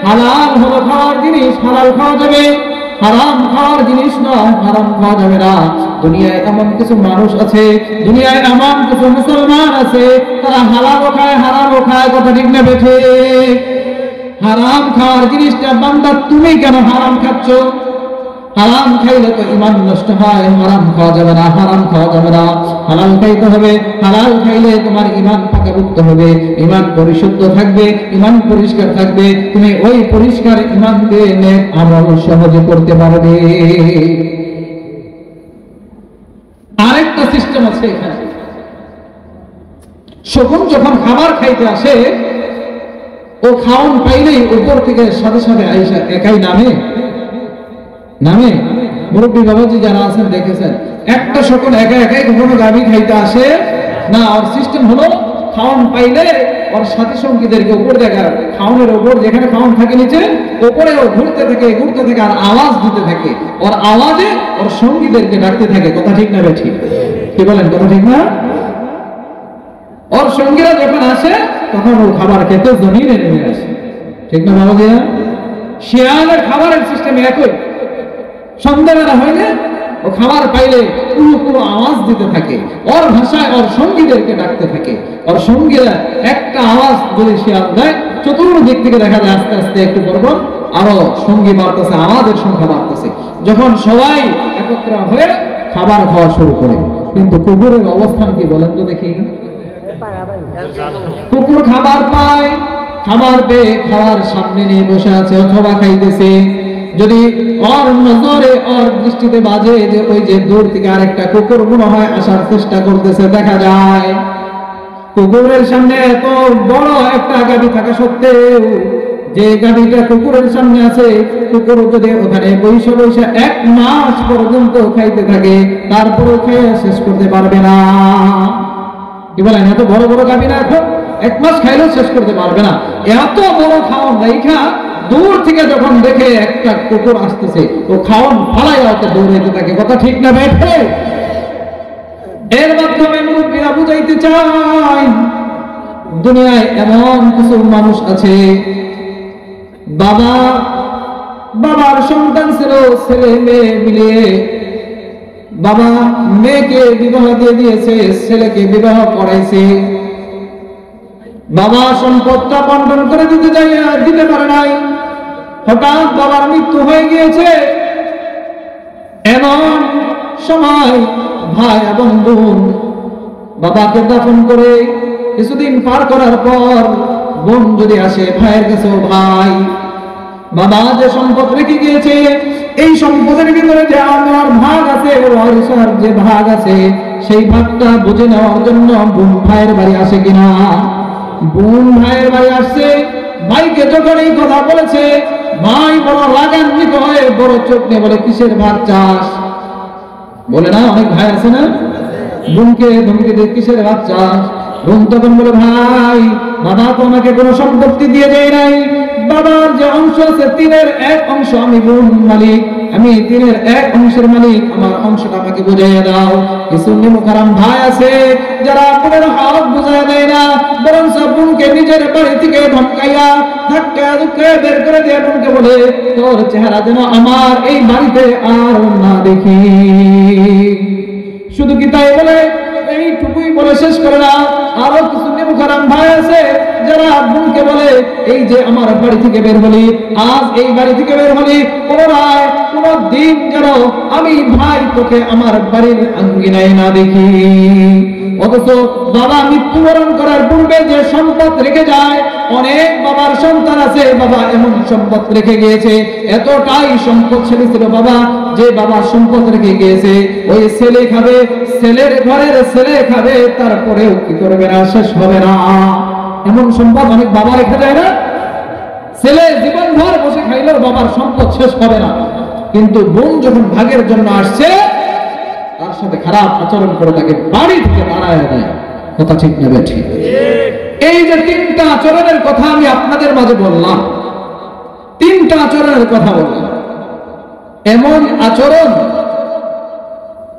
Speaker 1: হালাল হলো খাওয়ার জিনিস, হালাল খাওয়া যাবে, হারাম খাওয়ার জিনিস নয়, হারাম খাওয়া যাবে না। দুনিয়ায় এমন কিছু মানুষ আছে, দুনিয়ায় এমন কিছু মুসলমান আছে, তারা হালালও খায় হারামও খায়, কথা ঠিক না বেঠে? হারাম খাওয়ার জিনিসটা বান্দা তুমি কেন হারাম খাচ্ছ? হারাম খাইলে তো ঈমান নষ্ট হয়। হারাম খাওয়া যাবে না, হারাম খাওয়া যাবে না, হালাল খাইতে হবে। হালাল খাইলে তোমার ঈমান পাকাপোক্ত হবে, ঈমান পরিশুদ্ধ থাকবে, ঈমান পরিষ্কার থাকবে। তুমি ওই পরিষ্কার ঈমান দিয়ে নেক আমল সহজে করতে পারবে। আরেকটা সিস্টেম আছে এখানে। শকুন যখন খাবার খাইতে আসে, ও খাওন পাইলেই উপর থেকে সাথে সাথে আইসা একাই নামে নামে। মুরব্বী বাবাজি যারা আছেন দেখেছেন, একটা শকুন একা একাই কখনো গাভী খাইতে আসে না। ওর সিস্টেম হলো খাওন পাইলে ওর সাথী সঙ্গীদেরকে উপর দেখা, খাওনের উপর যেখানে খাওন থাকে নিচে, উপরে ও ঘুরতে থাকে আর আওয়াজ দিতে থাকে। ওর আওয়াজে ওর সঙ্গীদেরকে ডাকতে থাকে, কথা ঠিক না ঠিক? কি বলেন, কথা ঠিক না? ওর সঙ্গীরা যখন আসে তখন ও খাবার খেতে জমিনে নেমে আসে, ঠিক না বাবাজিরা? শিয়ালের খাবারের সিস্টেম একই। সন্ধ্যাবেলা হইলে ও খাবার পাইলে পুরো আওয়াজ দিতে থাকে, ওর ভাষায় ওর সঙ্গীদেরকে ডাকতে থাকে। ওর সঙ্গীরা একটা আওয়াজ যদি শিয়াল দেয়, চতুর্দিক থেকে দেখা যায় আস্তে আস্তে একটু পরপর আরো সঙ্গী বাড়তেছে, আওয়াজের সংখ্যা বাড়তেছে। যখন সবাই একত্র হয়ে খাবার খাওয়া শুরু করে, কিন্তু কুকুরের অবস্থান কি বলেন তো দেখি? কুকুর খাবার পায়, খাবার পেয়ে খাওয়ার সামনে নিয়ে বসে আছে অথবা খাইতেছে, যদি ওর নজরে ওর দৃষ্টিতে বাজে যে ওই যে দূর থেকে আরেকটা কুকুর মনে হয় আসার চেষ্টা করতেছে, দেখা যায় কুকুরের সামনে এত বড় একটা গাভী থাকা সত্ত্বেও যে গাভীটা কুকুরের সামনে আছে, কুকুর যদি ওখানে বসে বসে 1 মাস পর্যন্ত খাইতে থাকে, তারপরেও খেয়ে শেষ করতে পারবে না। কি বলেন, এত বড় বড় গাভী না, এখন 1 মাস খাইলেও শেষ করতে পারবে না। এত বড় খাওয়ান রাইখা দূর থেকে যখন দেখে একটা কুকুর আসতেছে, ও খাওয়ান ফালাইয়া ওকে দৌড়াইতে থাকে। কথা ঠিক না বেঠে? এর মাধ্যমে মুরব্বীরা বুঝাইতে চায়, দুনিয়ায় এমন কিছু মানুষ আছে, বাবার সন্তান ছিল, ছেলে মেয়ে মিলিয়ে বাবা মেয়েকে বিবাহ দিয়ে দিয়েছে, ছেলেকে বিবাহ করাইছে, বাবা সম্পদটা বন্টন করে দিতে চাই আর দিতে পারে নাই, হঠাৎ বাবার মৃত্যু হয়ে গিয়েছে। এমন সময় ভাই এবং বোন বাবাকে দাফন করে কিছুদিন পার করার পর বোন যদি আসে ভাইয়ের কাছে, ভাই বাবা যে সম্পদ রেখে গিয়েছে, এই সম্পদের ভিতরে যে আমার ভাগ আছে, ওয়ারিসার যে ভাগ আছে, সেই ভাগটা বুঝে নেওয়ার জন্য বোন ভাইয়ের বাড়ি আসে কিনা। বোন ভাইয়ের বাড়ি আসছে, ভাইকে যখন এই কথা বলেছে, ভাই বড় রাগান্বিত হয়ে বড় চোখ নিয়ে বলে, কিসের ভাগ চাস? বলে না, অনেক ভাই আছে না, বোনকে ধমকি দিয়ে কিসের ভাগ চাস? বোন তখন বলে, ভাই বাবা তো আমাকে কোনো সম্পত্তি দিয়ে দেয় নাই, বাবার যে অংশ আছে 3-এর 1 অংশ আমি বোন মালিক, আমি 3-এর 1 অংশের মালিক, আমার অংশটা আমাকে বুঝাইয়া দাও। কিছু নিমুখারাম ভাই আছে যারা বোনের হক বুঝাইয়া দেয় না, বরং বোনকে নিজের বাড়ি থেকে ধমকাইয়া ধাক্কা ধুক্কা বের করে দিয়ে বোনকে বলে, তোর চেহারা যেন আমার এই বাড়িতে আর না দেখি। শুধু কি তাই বলে? এইটুকুই বলে শেষ করে না, আরো কিছু নিমুখারাম ভাই আছে যারা বোনকে বলে, এই যে আমার বাড়ি থেকে বের হলি, আজ এই বাড়ি থেকে বের হলি, পুনরায় কোনো দিন যেন আমি ভাই তোকে আমার বাড়ির আঙ্গিনায় না দেখি। অথচ বাবা মৃত্যুবরণ করার পূর্বে যে সম্পদ রেখে যায়, অনেক বাবার সন্তান আছে, বাবা এমন সম্পদ রেখে গিয়েছে, এতটাই সম্পদশালী ছিল বাবা, যে বাবার সম্পদ রেখে গিয়েছে ওই ছেলে খাবে, ছেলের ঘরের ছেলে খাবে, তারপরেও কি করবে না, শেষ হবে না। এমন সম্পদ অনেক বাবা রেখে যায় না, ছেলে জীবন ভর বসে খাইলেও বাবার সম্পদ শেষ হবে না। কিন্তু বোন যখন ভাগের জন্য আসছে, তার সাথে খারাপ আচরণ করে তাকে বাড়ি থেকে তাড়ায় দেয়। কথা ঠিক না বেঠিক? এই যে 3টা আচরণের কথা আমি আপনাদের মাঝে বললাম, 3টা আচরণের কথা বললাম, এমন আচরণ,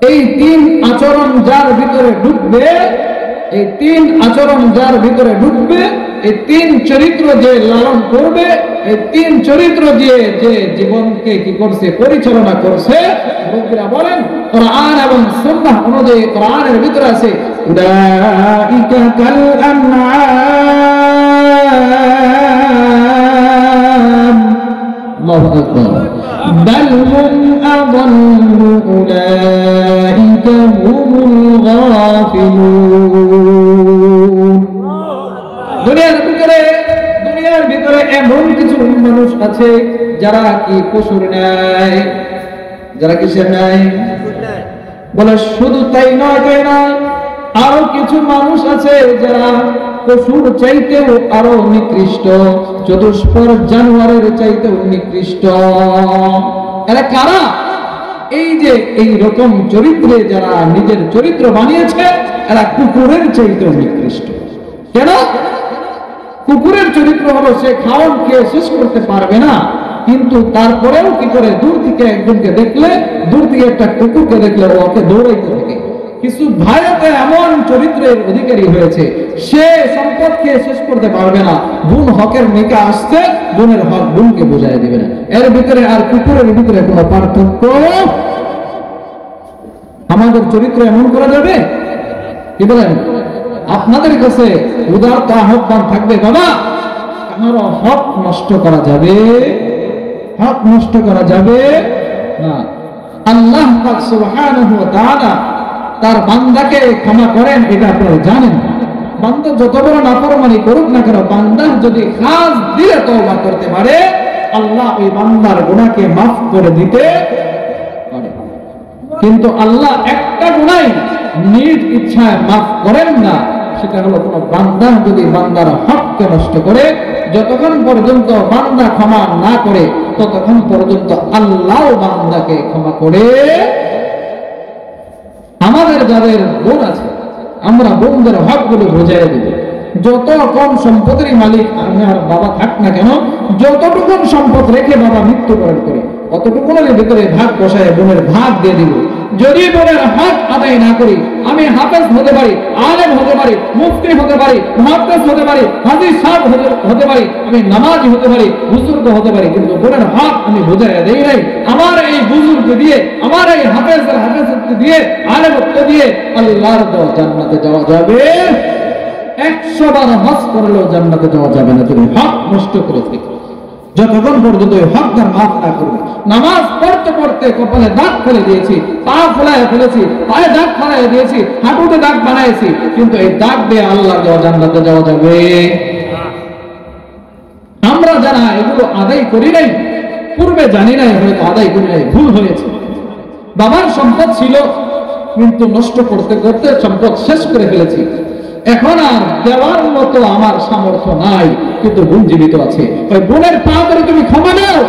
Speaker 1: এই 3 আচরণ যার ভিতরে ঢুকবে, এই 3 আচরণ যার ভিতরে ঢুকবে, এই 3 চরিত্র যে লালন করবে, এই 3 চরিত্র দিয়ে যে জীবনকে কি করছে, পরিচালনা করছে, মুফাসসিররা বলেন কোরআন এবং সুন্নাহ অনুযায়ী কোরআনের ভিতরে আছে, উলাইকা কাল আনআম, আল্লাহু আকবার, বাল হুম আযাল্লু উলাইকা হুমুল গাফিলুন। দুনিয়ার ভিতরে এমন কিছু মানুষ আছে যারা কি পশুর ন্যায়, যারা কিসের ন্যায়? বলে শুধু তাই নয়, আরো কিছু মানুষ আছে যারা পশুর চাইতেও আরো নিকৃষ্ট, চতুষ্পদ জানোয়ারের চাইতেও নিকৃষ্ট। এরা কারা? এই যে এই রকম চরিত্রে যারা নিজের চরিত্র বানিয়েছে, এরা কুকুরের চাইতেও নিকৃষ্ট। কেন? কুকুরের চরিত্র হলো সে খাওয়ান খেয়ে শেষ করতে পারবে না, কিন্তু তারপরেও কি করে, দূর থেকে একজনকে দেখলে, দূর থেকে একটা কুকুরকে দেখলে ওকে দৌড়াইতে থাকে। কিছু ভাইয়াতে এমন চরিত্রের অধিকারী হয়েছে, সে সম্পদ খেয়ে শেষ করতে পারবে না, বোন হকের মেয়েকে আসছে, বোনের হক বোনকে বোঝাই দিবে না। এর ভিতরে আর কুকুরের ভিতরে কোনো পার্থক্য? আমাদের চরিত্র এমন করা যাবে? কি বলেন? আপনাদের কাছে উদারতা আহ্বান থাকবে, বাবা কারো হক নষ্ট করা যাবে, হক নষ্ট করা যাবে না। আল্লাহ পাক সুবহানাহু ওয়া তাআলা তার বান্দাকে ক্ষমা করেন, এটা আপনারা জানেন। বান্দা যত বড় নাফরমানি করুক না কেন, বান্দা যদি খাস দিয়ে তওবা করতে পারে, আল্লাহ ওই বান্দার গুনাহকে মাফ করে দিতে পারে। কিন্তু আল্লাহ একটা গুনাহ নিজ ইচ্ছায় মাফ করেন না, সেটা হলো কোন বান্দা যদি বান্দার হককে নষ্ট করে, যতক্ষণ পর্যন্ত বান্দা ক্ষমা না করে ততক্ষণ পর্যন্ত আল্লাহ বান্দাকে ক্ষমা করে। আমাদের যাদের বোন আছে, আমরা বোনদের হকগুলো বুঝিয়ে দেব। যত কম সম্পদের মালিক আমার বাবা থাক না কেন, যতটুকু সম্পদ রেখে বাবা মৃত্যুবরণ করে অতটুকুনের ভিতরে ভাগ বসায় বোনের ভাগ দিয়ে দিব। যদি বোনের হক আদায় না করি, আমি হাফেজ হতে পারি, আলেম হতে পারি, মুফতি হতে পারি, মুহাদ্দিস হতে পারি, হাজী সাহেব হতে পারি, আমি নামাজি হতে পারি, বুজুর্গ হতে পারি, কিন্তু বোনের হক আমি বুঝাইয়া দেই নাই। আমার এই বুজুর্গ দিয়ে, আমার এই হাফেজের হাফেজত্ব দিয়ে, আলেমত্ব দিয়ে আল্লাহর দেওয়া জান্নাতে যাওয়া যাবে। 100 বার হজ করলেও জান্নাতে যাওয়া যাবে না যদি হক নষ্ট করে থাকে। যতক্ষণ পর্যন্ত হকদার মাফ না করবে। নামাজ পড়তে পড়তে কপালে দাগ ফেলে দিয়েছি, পা ফেলায় ফেলেছি, পায়ে দাগ ফেলাই দিয়েছি, হাঁটুতে দাগ বানাইছি, কিন্তু এই দাগ দিয়ে আল্লাহ দেওয়া জান্নাতে যাওয়া যাবে। আমরা যারা এগুলো আদায় করি নাই, পূর্বে জানি নাই, হয়তো আদায় করি নাই, ভুল হয়েছে। বাবার সম্পদ ছিল, কিন্তু নষ্ট করতে করতে সম্পদ শেষ করে ফেলেছি। এখন আর দেওয়ার মতো আমার সামর্থ্য নাই, কিন্তু বোন জীবিত আছে। ওই বোনের পা ধরে তুমি ক্ষমা নাও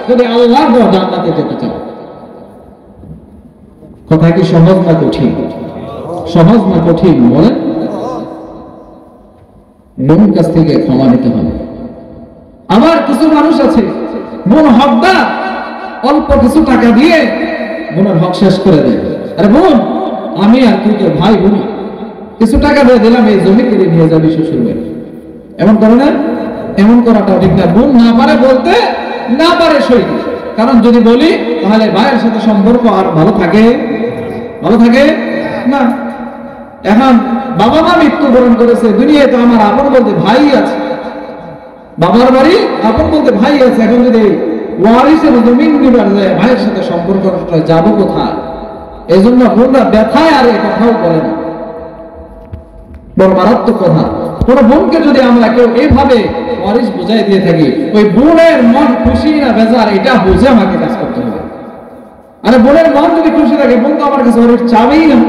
Speaker 1: যদি আল্লাহর দেওয়া জান্নাতে যেতে চাও। কথা কি সহজ না কঠিন? সহজ না কঠিন বলেন? বোন কাছ থেকে ক্ষমা নিতে হবে। আবার কিছু মানুষ আছে, বোন হকদার, অল্প কিছু টাকা দিয়ে বোনের হক শেষ করে দেয়। আরে বোন, আমি আর তুই তো ভাই বোন, কিছু টাকা দিয়ে দিলাম, এই জমি কিনে নিয়ে যাবি শ্বশুর বাড়ি। এমন করে না? এমন করাটাও ঠিক না। বোন না পারে বলতে, না পারে সইতে। কারণ যদি বলি তাহলে ভাইয়ের সাথে সম্পর্ক আর ভালো থাকে? ভালো থাকে না। এখন বাবা মা মৃত্যুবরণ করেছে, দুনিয়ায় তো আমার আপন বলতে ভাই আছে, বাবার বাড়ি আপন বলতে ভাই আছে। এখন যদি ওয়ারিসের জমিন দিবার যায়, ভাইয়ের সাথে সম্পর্ক যাবো কোথায়? এই জন্য বোনরা ব্যথায় আর এ কথাও বলে না, বড় মারাত্মক কথা। কোন বোনকে যদি আমরা কেউ এইভাবে ওয়ারিস বুঝাই দিয়ে থাকি, ওই বোনের মন খুশি না বেজার এটা বুঝে আমাকে কাজ করতে হবে। আরে বোনের মন যদি খুশি থাকে, বোন তো আমার কাছে ওয়ারিস চাবেই না।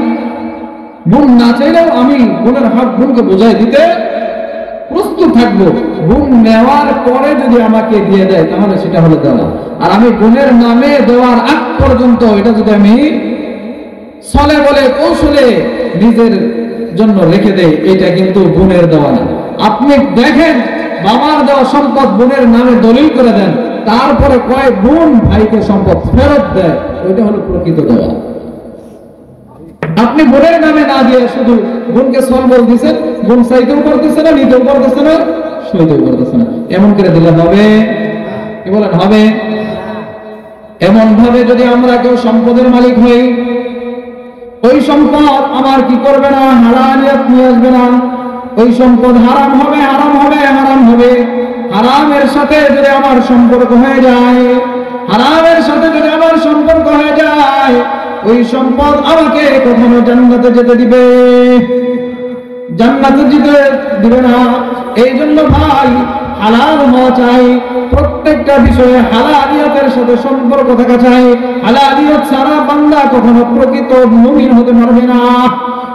Speaker 1: বোন না চাইলেও আমি বোনের হক বোনকে বুঝাই দিতে প্রস্তুত থাকবো। বোন নেওয়ার পরে যদি আমাকে দিয়ে দেয় তাহলে সেটা হলো দেওয়া। আর আমি বোনের নামে দেওয়ার আগ পর্যন্ত এটা যদি আমি ছলে বলে কৌশলে নিজের জন্য রেখে দেয়, এটা কিন্তু বোনের দেওয়া না। আপনি দেখেন, বাবার দেওয়া সম্পদ বোনের নামে দলিল করে দেন, তারপরে কয় বোন ভাইকে সম্পদ ফেরত দেয়, ওইটা হলো প্রকৃত দেওয়া। আপনি বোনের নামে না দিয়ে শুধু বোনকে সম্বল দিচ্ছেন, বোন চাইতেও করতেছে না, নিতেও করতেছে না, সইতেও করতেছে না। এমন করে দিলে হবে? কি বলেন হবে? এমন ভাবে যদি আমরা কেউ সম্পদের মালিক হই, ওই সম্পদ আমার কি করবে না, হালালিয়াত নিয়ে আসবে না। ওই সম্পদ হারাম হবে, হারাম হবে, হারাম হবে। হারামের সাথে যদি আমার সম্পর্ক হয়ে যায়, হারামের সাথে যদি আমার সম্পর্ক হয়ে যায়, ওই সম্পদ আমাকে কখনো জান্নাতে যেতে দিবে? জান্নাতে যেতে দিবে না। এই জন্য ভাই হালাল হওয়া চাই, প্রত্যেকটা বিষয়ে হালালিয়াতের সাথে সম্পর্ক থাকা চাই। হালালিয়াত ছাড়া বান্দা কখনো প্রকৃত মুমিন হতে পারবে না।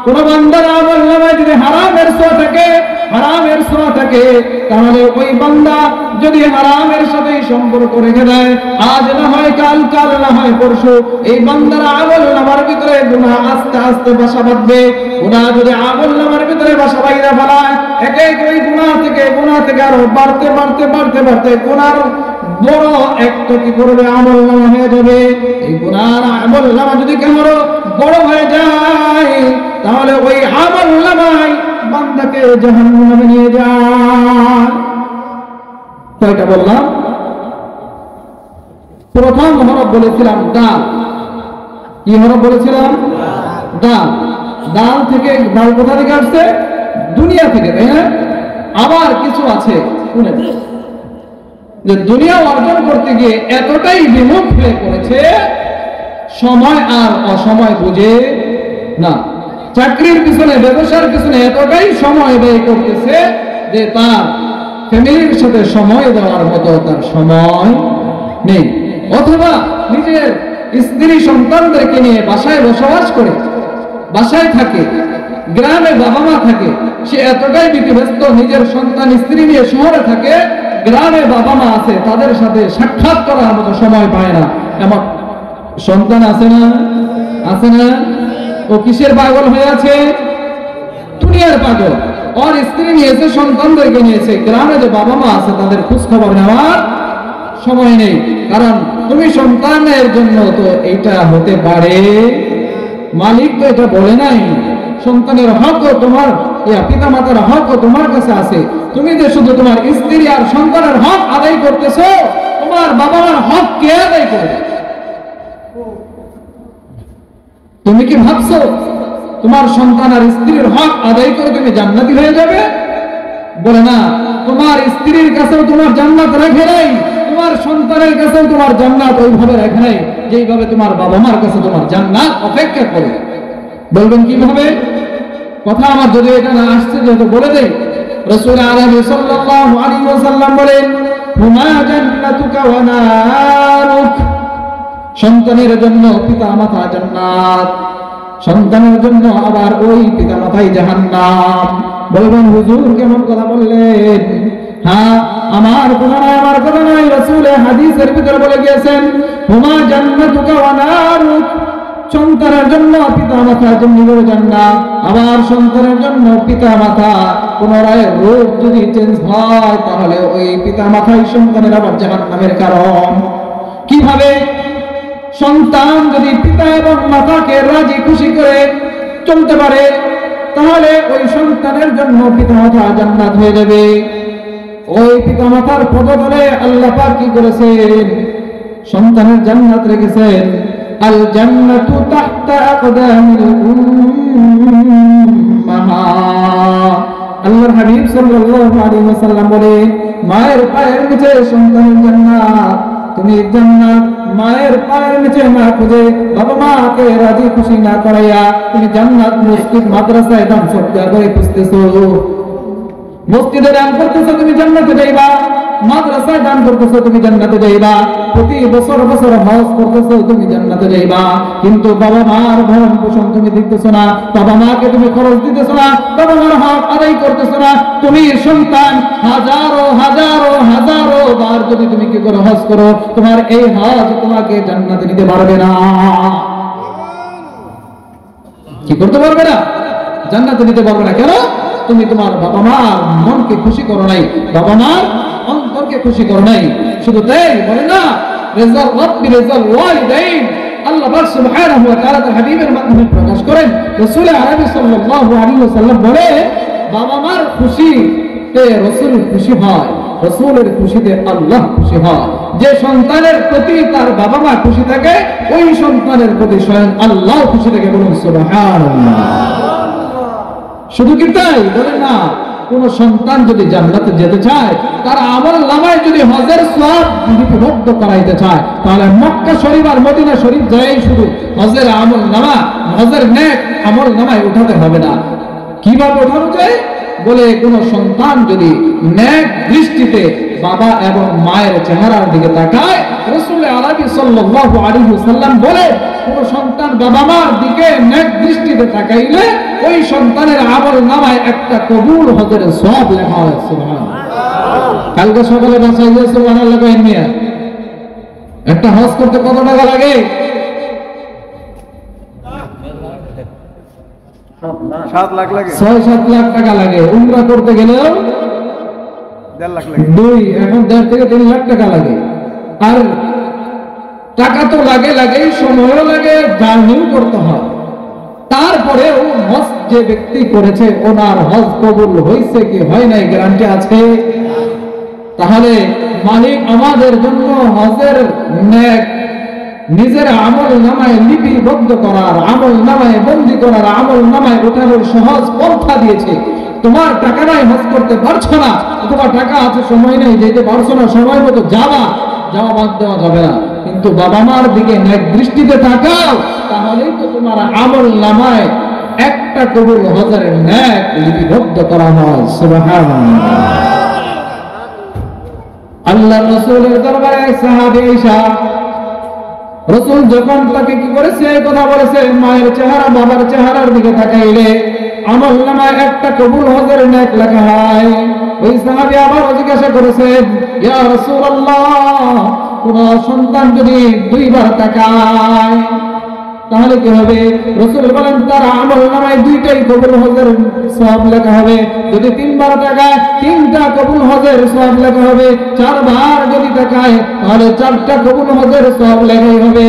Speaker 1: কোন বান্দার আমল নামায় যদি হারামের ছোঁয়া থাকে, হারামের ছোঁয়া থাকে, তাহলে ওই বান্দা যদি হারামের সাথে সম্পর্ক রেখে দেয়, আজ না হয় কাল, কাল না হয় পরশু, এই বান্দার আমল নামার ভিতরে গুনাহ আস্তে আস্তে বাসা বাঁধবে। গুনাহ যদি আমল নামার ভিতরে বাসা বাইরা ফেলায়, এক এক ওই গুনাহ থেকে আরো বাড়তে বাড়তে বাড়তে বাড়তে গুনার বড় একটা কি করবে, আমল নামা হয়ে যাবে। এই গুনার আমল নামা যদি কেমন বড় হয়ে যায়, তাহলে ওই আমল নামায় বান্দাকে জাহান্নামে নিয়ে যায়। কয়টা বললাম? প্রথম হরফ বলেছিলাম ডাল। কি হরফ বলেছিলাম? ডাল। ডাল থেকে, ডাল কোথা থেকে আসছে? দুনিয়া থেকে, তাই না? আবার কিছু আছে শুনে যে দুনিয়া অর্জন করতে গিয়ে এতটাই বিমুখ হয়ে পড়েছে, সময় আর অসময় বুঝে না। চাকরির পিছনে, ব্যবসার পিছনে এতটাই সময় ব্যয় করতেছে যে তার ফ্যামিলির সাথে সময় দেওয়ার মতো তার সময় নেই। অথবা নিজের স্ত্রী সন্তানদেরকে নিয়ে বাসায় বসবাস করে, বাসায় থাকে, গ্রামে বাবা মা থাকে, সে এতটাই ব্যস্ত, নিজের সন্তান স্ত্রী নিয়ে শহরে থাকে, গ্রামে বাবা মা আছে, তাদের সাথে সাক্ষাৎ করার মতো সময় পায় না। এমন সন্তান আছে না? আছে না? ও কিসের পাগল হয়ে আছে? দুনিয়ার পাগল। ওর স্ত্রী নিয়েছে, সন্তানদেরকে নিয়েছে, গ্রামে যে বাবা মা আছে তাদের খোঁজ খবর নেওয়ার সময় নেই। কারণ তুমি সন্তানের জন্য তো এইটা হতে পারে, মালিক তো এটা বলে নাই। সন্তানের হকও তোমার, পিতা মাতার হকও তোমার কাছে আছে। তুমি যে শুধু তোমার স্ত্রী আর সন্তানের হক আদায় করতেছো, তোমার বাবা মার হক কে আদায় করবে? তুমি কি ভাবছো তোমার সন্তান আর স্ত্রীর হক আদায় করে তুমি জান্নাতি হয়ে যাবে? বলে না, তোমার স্ত্রীর কাছেও তোমার জান্নাত রাখে নাই, তোমার সন্তানের কাছেও তোমার জান্নাত ওইভাবে রাখে নাই যেইভাবে তোমার বাবা মার কাছে তোমার জান্নাত অপেক্ষা করে। বলবেন কিভাবে? কথা আমার যদি এটা না আসছে যেহেতু বলে দেই। রাসূল আরবি সাল্লাল্লাহু আলাইহি ওয়াসাল্লাম বলেন, হুমা জান্নাতুকা ওয়া নারুক। সন্তানের জন্য পিতা মাতা জান্নাত, সন্তানের জন্য আবার ওই পিতা মাতাই জাহান্নাম। বলবেন হুজুর কেমন কথা বললেন? হ্যাঁ, আমার কথা নয়, আমার কথা নয়, রাসূল হাদিসের ভিতরে বলে গিয়েছেন, হুমা জান্নাতুকা ওয়া নারুক। সন্তানের জন্য পিতা মাতার জন্য জান্নাত, আবার সন্তানের জন্য পিতা মাতা পুনরায় রূপ যদি চেঞ্জ হয় তাহলে ওই পিতা মাতাই সন্তানের আবার জাহান্নামের কারণ। কিভাবে? সন্তান যদি পিতা এবং মাতাকে রাজি খুশি করে চলতে পারে তাহলে ওই সন্তানের জন্য পিতা মাতা জান্নাত হয়ে যাবে। ওই পিতা মাতার পদতলে আল্লাহ পাক কি করেছেন? সন্তানের জান্নাত রেখেছেন। আল জান্নাতু তাহতা আকদামিল উম্মাহাত। আল্লাহর হাবিব সাল্লাল্লাহু আলাইহি ওয়াসাল্লাম বলেন, মায়ের পায়ের নিচে সন্তানের জান্নাত। তুমি জান্নাত মায়ের পায়ের নিচে না খুঁজে, বাবা মাকে রাজি খুশি না করাইয়া তুমি জান্নাত মসজিদ মাদ্রাসায় দান সৎকার করে খুঁজতেছো। মসজিদে দান করতেছো, তুমি জান্নাতে যাইবা। মাদ্রাসায় দান করতেছো, তুমি জান্নাতে যাইবা। প্রতি বছর বছর হজ করতেছো, তুমি জান্নাতে যাইবা। কিন্তু বাবা মার ভরণ পোষণ তুমি দিতেছো না, বাবা মাকে তুমি খরচ দিতেছো না, বাবা মার হক আদায় করতেছো না। তুমি সন্তান হাজারো হাজারো হাজারো বার যদি তুমি কি করে হজ করো, তোমার এই হজ তোমাকে জান্নাতে নিতে পারবে না। কি করতে পারবে না? জান্নাতে নিতে পারবে না। কেন? তুমি তোমার বাবা মার মনকে খুশি করো নাই, বাবা মার অন্তরকে খুশি করো নাই। শুধু তাই বলে না, রিজাল রাব্বি রিজাল ওয়ালিদাইন। আল্লাহ পাক সুবহানাহু ওয়া তাআলা তার হাবিবের মাধ্যমে প্রকাশ করেন। রাসূল আরবি সাল্লাল্লাহু আলাইহি ওয়াসাল্লাম বলে, বাবা মার খুশিতে রাসূল খুশি হয়, রাসূলের খুশিতে আল্লাহ খুশি হয়। যে সন্তানের প্রতি তার বাবা মা খুশি থাকে, ওই সন্তানের প্রতি স্বয়ং আল্লাহ খুশি থাকে। বলুন সুবহানাল্লাহ। শুধু কি তাই? বলে না, কোন সন্তান যদি জান্নাতে যেতে চায়, তার আমল নামায় যদি হজের সওয়াব লিপিবদ্ধ করাইতে চায়, তাহলে মক্কা শরীফ আর মদিনা শরীফ যায় শুধু হজের আমল নামা, হজের নেক আমল নামায় উঠাতে হবে না। কিভাবে উঠানো যায়? বলে কোন সন্তান যদি নেক দৃষ্টিতে বাবা এবং মায়ের চেহারার দিকে তাকায়, রাসূল আরবি সাল্লাল্লাহু আলাইহি ওয়াসাল্লাম বলে, কোন সন্তান বাবা মার দিকে নেক দৃষ্টিতে তাকাইলে ওই সন্তানের আমল নামায় একটা কবুল হজের সওয়াব লেখা হয়। সুবহানাল্লাহ। কালকে সকালে বাসায় গিয়ে সুবহানাল্লাহ কইন মিয়া, একটা হজ করতে কত টাকা লাগে?
Speaker 2: 7 লাখ লাগে,
Speaker 1: 6-7 লাখ টাকা লাগে। উমরা করতে গেলেও
Speaker 2: 1.5 লাখ লাগে,
Speaker 1: এখন 1.5 থেকে 3 লাখ টাকা লাগে। আর টাকা তো লাগে, সময়ও লাগে, জার্নিও করতে হয়। তারপরে ও হজ যে ব্যক্তি করেছে, ওনার হজ কবুল হয়েছে কি হয় নাই গ্যারান্টি আছে? তাহলে মালিক আমাদের জন্য হজের নেক নিজের আমল নামায় লিপিবদ্ধ করার, আমল নামায় বন্দী করার, আমল নামায় ওঠানোর সহজ পন্থা দিয়েছে। তোমার টাকা নাই, হজ করতে পারছো না, অথবা টাকা আছে সময় নেই, যেতে পারছো না, সময় মতো যাওয়া বাদ দেওয়া যাবে না। কিন্তু বাবা মার দিকে নেক দৃষ্টিতে তাকাও, তাহলেই তো তোমার আমল নামায় একটা কবুল হজের নেক লিপিবদ্ধ করা হয়। সুবহানাল্লাহ। আল্লাহ রাসূলের দরবারে এক সাহাবী আয়েশা, রাসূল যখন তাকে কি করেছে এই কথা বলেছে, মায়ের চেহারা বাবার চেহারার দিকে তাকাইলে আমলনামায় একটা কবুল হজের নেক লেখা হয়। ওই সাহাবী আবার জিজ্ঞাসা করেছেন, ইয়া রাসূলুল্লাহ, কোন সন্তান যদি দুইবার তাকায় তাহলে কি হবে? রাসূল বলেন, তার আমলনামায় দুইটাই কবুল হজের সওয়াব লেখা হবে। যদি তিনবার তাকায় তিনটা কবুল হজের সওয়াব লেখা হবে। চারবার যদি তাকায় তাহলে চারটা কবুল হজের সওয়াব লেখাই হবে।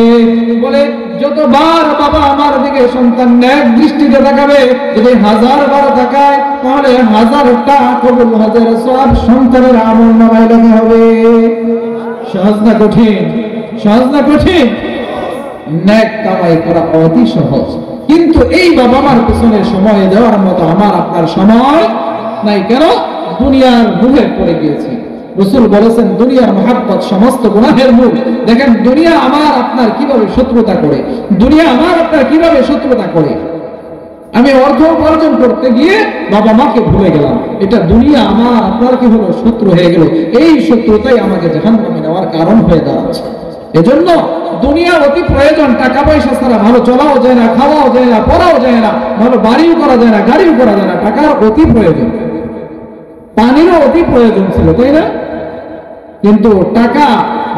Speaker 1: বলে যতবার বাবা আমার দিকে সন্তান নেক দৃষ্টিতে তাকাবে, যদি 1000 বার তাকায় তাহলে 1000টা কবুল হজের সওয়াব সন্তানের আমলনামায় লেখা হবে। সহজ না কঠিন? সহজ না কঠিন? নেক কামাই করা অতি সহজ, কিন্তু এই বাবা মার পিছনে সময় দেওয়ার মতো আমার আপনার সময় নাই। কেন? দুনিয়ার মুখে পড়ে গিয়েছি। রাসূল বলেছেন, দুনিয়ার মহাব্বত সমস্ত গুনাহের মূল। দেখেন দুনিয়া আমার আপনার কিভাবে শত্রুতা করে, দুনিয়া আমার আপনার কিভাবে শত্রুতা করে। আমি অর্থ উপার্জন করতে গিয়ে বাবা মাকে ভুলে গেলাম, এটা দুনিয়া আমার আপনার কি হলো? শত্রু হয়ে গেল। এই শত্রুতাই আমাকে জাহান্নামে নেওয়ার কারণ হয়ে দাঁড়াচ্ছে। এজন্য দুনিয়া অতি প্রয়োজন। টাকা পয়সা ছাড়া ভালো চলাও যায় না, খাওয়াও যায় না, পড়াও যায় না, ভালো বাড়িও করা যায় না, গাড়িও করা যায় না। টাকার অতি প্রয়োজন, পানিরও অতি প্রয়োজন ছিল, তাই না? কিন্তু টাকা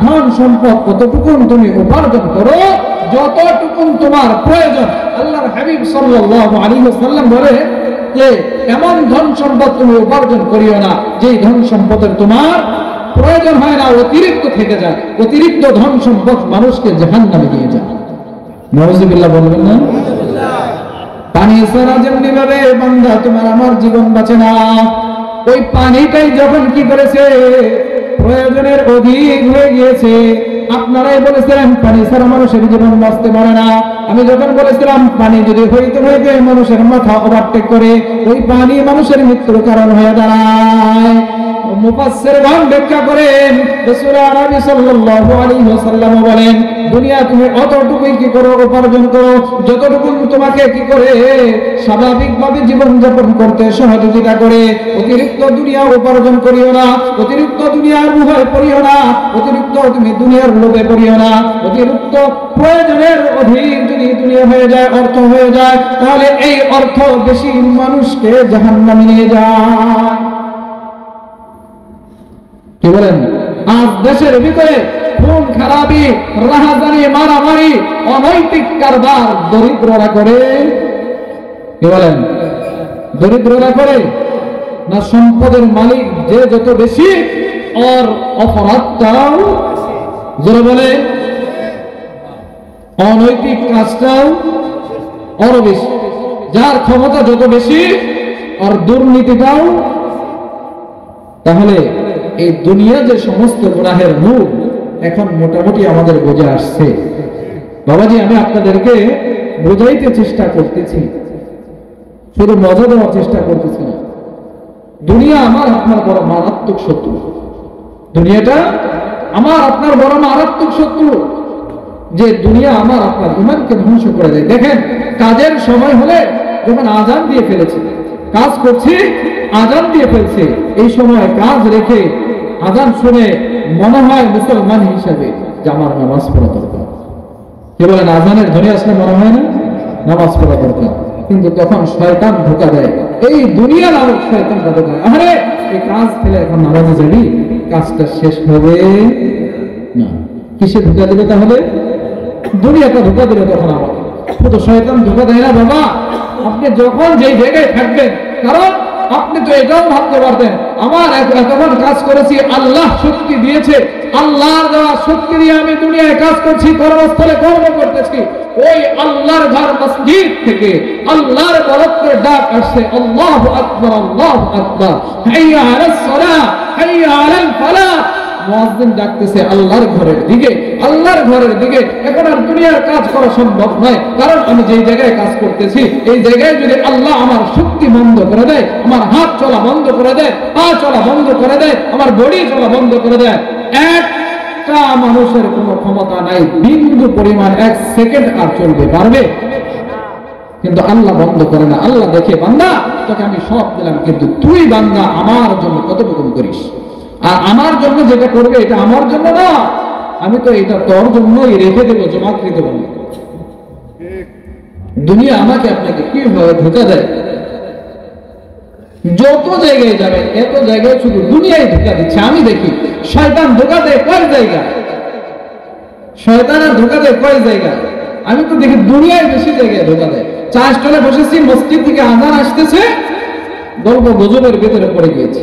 Speaker 1: ধন সম্পদ কতটুকু তুমি উপার্জন করো, যতটুকু তোমার প্রয়োজন। আল্লাহর হাবিব সাল্লাল্লাহু আলাইহি ওয়াসাল্লাম বলে যে এমন ধন সম্পদ তুমি উপার্জন করিও না যে ধন সম্পদের তোমার প্রয়োজন হয় না, অতিরিক্ত থেকে যায়। অতিরিক্ত ধন সম্পদ মানুষকে জাহান্নামে নিয়ে যায়। নাউযুবিল্লাহ বলবেন না? পানি ছাড়া যেমনি ভাবে বান্দা তোমার আমার জীবন বাঁচে না, ওই পানিটাই যখন কি করেছে প্রয়োজনের অধিক হয়ে গিয়েছে। আপনারাই বলেছিলেন পানি ছাড়া মানুষের জীবন বাঁচতে পারে না। আমি যখন বলেছিলাম পানি যদি হইতে হইতে মানুষের মাথা ওভারটেক করে, ওই পানি মানুষের মৃত্যুর কারণ হয়ে দাঁড়ায়। মুফাসসিরগণ ব্যাখ্যা করেন, রাসূল আরবি সাল্লাল্লাহু আলাইহি ওয়াসাল্লাম বলেন, দুনিয়া তুমি অতটুকুই কি করো? উপার্জন করো যতটুকু তোমাকে কি করে স্বাভাবিকভাবে জীবন যাপন করতে সহযোগিতা করে। অতিরিক্ত দুনিয়া উপার্জন করিও না, অতিরিক্ত দুনিয়ার মোহে পড়িও না, অতিরিক্ত তুমি দুনিয়ার লোভে পড়িও না। অতিরিক্ত প্রয়োজনের অধিক যদি দুনিয়া হয়ে যায়, অর্থ হয়ে যায়, তাহলে এই অর্থ বেশি মানুষকে জাহান্নামে নিয়ে যায়। কি বলেন? আজ দেশের ভিতরে খুন খারাপি, রাহাজানি, মারামারি, অনৈতিক কারবার দরিদ্ররা করে। কি বলেন? দরিদ্ররা করে না সম্পদের মালিক যে যত বেশি আর অপরাধটাও যারা বলে অনৈতিক কাজটাও আরো বেশি। যার ক্ষমতা যত বেশি আর দুর্নীতিটাও। তাহলে এই দুনিয়া যে সমস্ত গুনাহের মূল এখন মোটামুটি আমাদের বোঝা আসছে। বাবাজি, আমি আপনাদেরকে বোঝাইতে চেষ্টা করতেছি, শুধু মজা দেওয়ার চেষ্টা করতেছি না। দুনিয়া আমার আপনার বড় মারাত্মক শত্রু। দুনিয়াটা আমার আপনার বড় মারাত্মক শত্রু, যে দুনিয়া আমার আপনার ইমানকে ধ্বংস করে দেয়। দেখেন কাজের সময় হলে যখন আজান দিয়ে ফেলেছে, কাজ করছি আজান দিয়ে ফেলছে, এই সময় কাজ রেখে আজান শুনে মনে হয় মুসলমান হিসাবে যে আমার নামাজ পড়া দরকার। কি বলেন? আজানের ধ্বনি আসলে মনে হয় না নামাজ পড়া দরকার, কিন্তু তখন শয়তান ধোঁকা দেয়। এই দুনিয়া নামক শয়তান ধোঁকা দেয়, আরে এই কাজ ফেলে এখন নামাজে যাবি, কাজটা শেষ হবে না। কিসে ধোঁকা দিবে? তাহলে দুনিয়াটা ধোঁকা দিলে তখন আমাকে। শুধু শয়তান ধোঁকা দেয় না বাবা, আপনি যখন যেই জায়গায় থাকবেন, কারণ আপনি তো এটাও ভাবতে পারতেন আমার এতক্ষণ কাজ করেছি, আল্লাহ শক্তি দিয়েছে, আল্লাহর দেওয়া শক্তি দিয়ে আমি দুনিয়ায় কাজ করছি, কর্মস্থলে কর্ম করতেছি। ওই আল্লাহর ঘর মসজিদ থেকে আল্লাহর বরকতের ডাক আসছে, আল্লাহু আকবার, আল্লাহু আকবার, হাইয়া আলাস সালাহ, হাইয়া আলাল ফালাহ। মুয়াজ্জিন ডাকতেছে আল্লাহর ঘরের দিকে, আল্লাহর ঘরের দিকে। এখন আর দুনিয়ার কাজ করা সম্ভব নয়, কারণ আমি যেই জায়গায় কাজ করতেছি এই জায়গায় যদি আল্লাহ আমার শক্তি বন্ধ করে দেয়, আমার হাত চলা বন্ধ করে দেয়, পা চলা বন্ধ করে দেয়, আমার বডি চলা বন্ধ করে দেয়, একটা মানুষের কোনো ক্ষমতা নাই বিন্দু পরিমাণ 1 সেকেন্ড আর চলবে পারবে? কিন্তু আল্লাহ বন্ধ করে না। আল্লাহ দেখে, বান্দা তোকে আমি সব দিলাম, কিন্তু তুই বান্দা আমার জন্য কতটুকু করিস। আর আমার জন্য যেটা করবে এটা আমার জন্য না, আমি তো এটা তোর জন্যই রেখে দেবো জমাকৃত বন্ধ। দুনিয়া আমাকে আপনাকে কিভাবে ধোঁকা দেয়, যত জায়গায় যাবে এত জায়গায় শুধু দুনিয়ায় ধোঁকা দিচ্ছে। আমি দেখি শয়তান ধোঁকা দেয় কয় জায়গায়, শয়তানের ধোঁকা দেয় কয় জায়গায়, আমি তো দেখি দুনিয়ায় বেশি জায়গায় ধোঁকা দেয়। চা স্টলে বসেছি, মসজিদ থেকে আজান আসতেছে, গল্প গুজবের ভেতরে পড়ে গিয়েছি,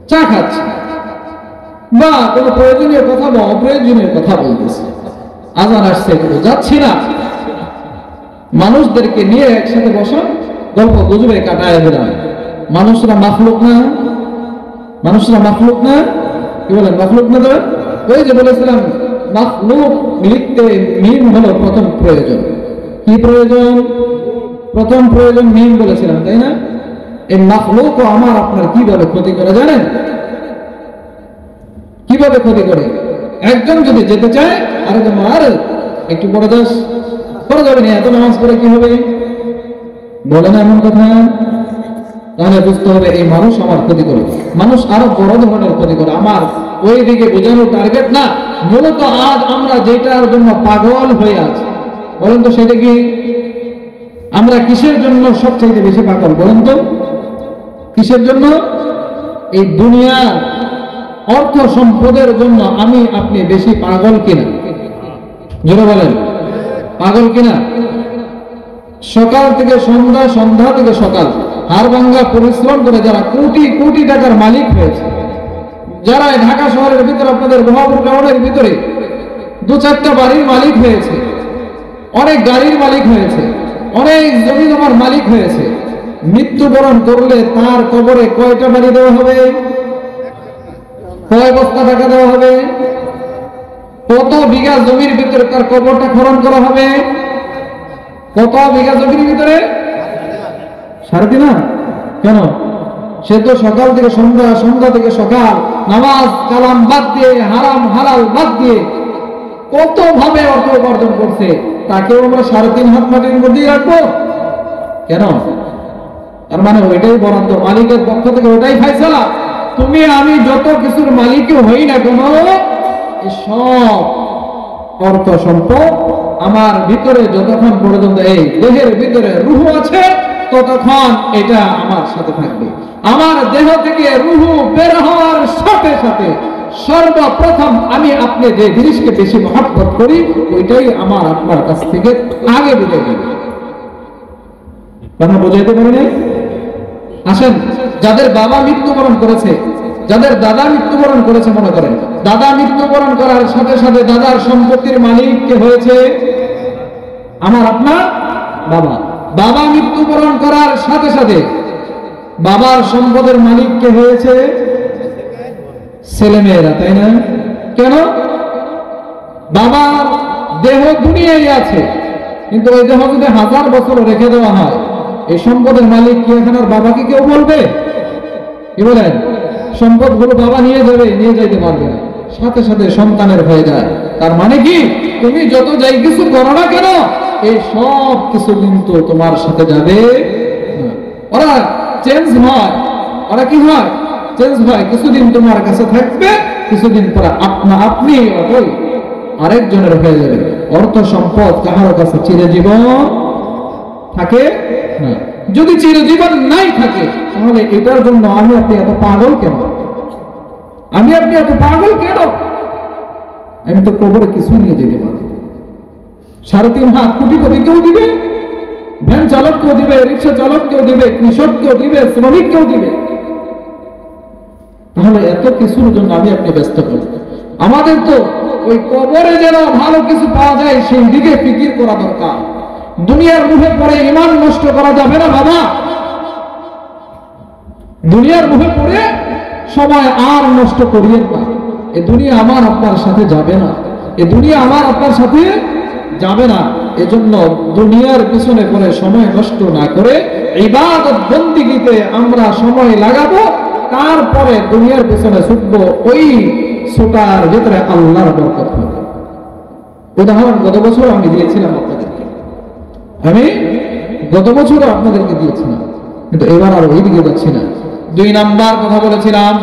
Speaker 1: চা খাচ্ছি বা কোনো প্রয়োজনীয় কথা বা অপ্রয়োজনীয় কথা বলতেছি। আজান আসছে কিন্তু যাচ্ছি না, মানুষদেরকে নিয়ে একসাথে বসা, গল্প গুজবে কাটায় দিলাম। মানুষরা মাখলুক না, মানুষরা মাখলুক না, কি বলেন মাখলুক না? তো ওই যে বলেছিলাম মাখলুক লিখতে মিম হলো প্রথম প্রয়োজন। কি প্রয়োজন? প্রথম প্রয়োজন মিম বলেছিলাম, তাই না? এই মাখলুক আমার আপনার কিভাবে ক্ষতি করে জানেন? কিভাবে ক্ষতি করে? একজন যদি যেতে চায় আরেকজন আর একটু পরে যাস, পরে যাবে না, এত নামাজ পড়ে কি হবে? বলে না এমন কথা? তাহলে বুঝতে হবে এই মানুষ আমার ক্ষতি করে, মানুষ আরো বড় ধরনের ক্ষতি করে। আমার ওই দিকে বোঝানোর টার্গেট না, মূলত আজ আমরা যেটার জন্য পাগল হয়ে আছি, বলেন তো সেটা কি? আমরা কিসের জন্য সবচেয়ে বেশি পাগল বলেন তো? কিসের জন্য? এই দুনিয়ার অর্থ সম্পদের জন্য আমি আপনি বেশি পাগল কিনা? জোরে বলেন, পাগল কিনা? সকাল থেকে সন্ধ্যা, সন্ধ্যা থেকে সকাল হাড়ভাঙ্গা পরিশ্রম করে যারা কোটি কোটি টাকার মালিক হয়েছে, যারা ঢাকা শহরের ভিতরে আপনাদের বহাবুর টাউনের ভিতরে দু চারটা বাড়ির মালিক হয়েছে, অনেক গাড়ির মালিক হয়েছে, অনেক জমি জমার মালিক হয়েছে, মৃত্যুবরণ করলে তার কবরে কয়টা বাড়ি দেওয়া হবে? কয় বস্তা টাকা দেওয়া হবে? কত বিঘা জমির ভিতরে তার কবরটা খনন করা হবে? কত বিঘা জমির ভিতরে? 3.5 কেন? সে তো সকাল থেকে সন্ধ্যা, সন্ধ্যা থেকে সকাল নামাজ কালাম বাদ দিয়ে, হারাম হালাল বাদ দিয়ে কত ভাবে অর্থ উপার্জন করছে, তাকেও আমরা 3.5 হাত মাটির মধ্যেই রাখবো কেন? তার মানে ওইটাই বরাদ্দ, মালিকের পক্ষ থেকে ওটাই ফায়সালা। তুমি আমি যত কিছুর মালিকও হই না কেন, সব অর্থ সম্পদ আমার ভিতরে যতক্ষণ পর্যন্ত এই দেহের ভিতরে রূহ আছে ততক্ষণ এটা আমার সাথে থাকবে। আমার দেহ থেকে রূহ বের হওয়ার সাথে সাথে সর্বপ্রথম আমি আপনি যে জিনিসকে বেশি মহব্বত করি ওইটাই আমার আপনার কাছ থেকে আগে বুঝে যাবে। কথা বোঝাইতে পারি নাই? আসেন, যাদের বাবা মৃত্যুবরণ করেছে, যাদের দাদা মৃত্যুবরণ করেছে, মনে করেন দাদা মৃত্যুবরণ করার সাথে সাথে দাদার সম্পত্তির মালিক কে হয়েছে? আমার আপনার বাবা। বাবা মৃত্যুবরণ করার সাথে সাথে বাবার সম্পদের মালিক কে হয়েছে? ছেলে মেয়েরা, তাই না? কেন? বাবার দেহ দুনিয়ায় আছে, কিন্তু ওই দেহ যদি 1000 বছর রেখে দেওয়া হয়, এই সম্পদের মালিক কি এখন আর বাবাকে কেউ বলবে? কি বলেন? সম্পদগুলো বাবা নিয়ে যাবে, নিয়ে যাইতে পারবে না, সাথে সাথে সন্তানের হয়ে যায়। তার মানে কি, তুমি যত যাই কিছু করো না কেন এই সব কিছু কিন্তু তোমার সাথে যাবে না। ওরা চেঞ্জ হয়, ওরা কি হয়? চেঞ্জ হয়। কিছুদিন তোমার কাছে থাকবে, কিছুদিন পরে আপনি ওই আরেকজনের হয়ে যাবে। অর্থ সম্পদ কাহার কাছে চিরজীবন থাকে না। যদি চিরজীবন নাই থাকে তাহলে এটার জন্য আমি আপনি এত পাগল কেন? আমি আপনি এত পাগল কেন? আমি তো কবরে কিছু নিয়ে যেতে পারি। 3.5 কোটি কেউ দিবে, ভ্যান চালক কেউ দিবে, রিক্সা চালক কেউ দিবে, কৃষক কেউ দিবে, শ্রমিক কেউ দিবে। তাহলে এত কিছুর জন্য আমি আপনি ব্যস্ত করি। আমাদের তো ওই কবরে যেন ভালো কিছু পাওয়া যায় সেই দিকে ফিকির করা দরকার। দুনিয়ার মুখে পড়ে ঈমান নষ্ট করা যাবে না বাবা। দুনিয়ার মুখে পড়ে সময় আর নষ্ট করিয়েন না। এই দুনিয়া আমার আপনার সাথে যাবে না, এই দুনিয়া আমার আপনার সাথে যাবে না। এজন্য দুনিয়ার পিছনে পড়ে সময় নষ্ট না করে ইবাদত বন্দেগীতে আমরা সময় লাগাবো, তারপরে দুনিয়ার পিছনে ছুটবো। ওই ছোটার ভিতরে আল্লাহর বরকত হবে। উদাহরণ গত বছর আমি দিয়েছিলাম আপনাদেরকে। আমি গত বছরও আপনাদেরকে দিয়েছিলাম, কিন্তু এবার আর ওই দিকে যাচ্ছি না। 2 নাম্বার কথা বলেছিলাম,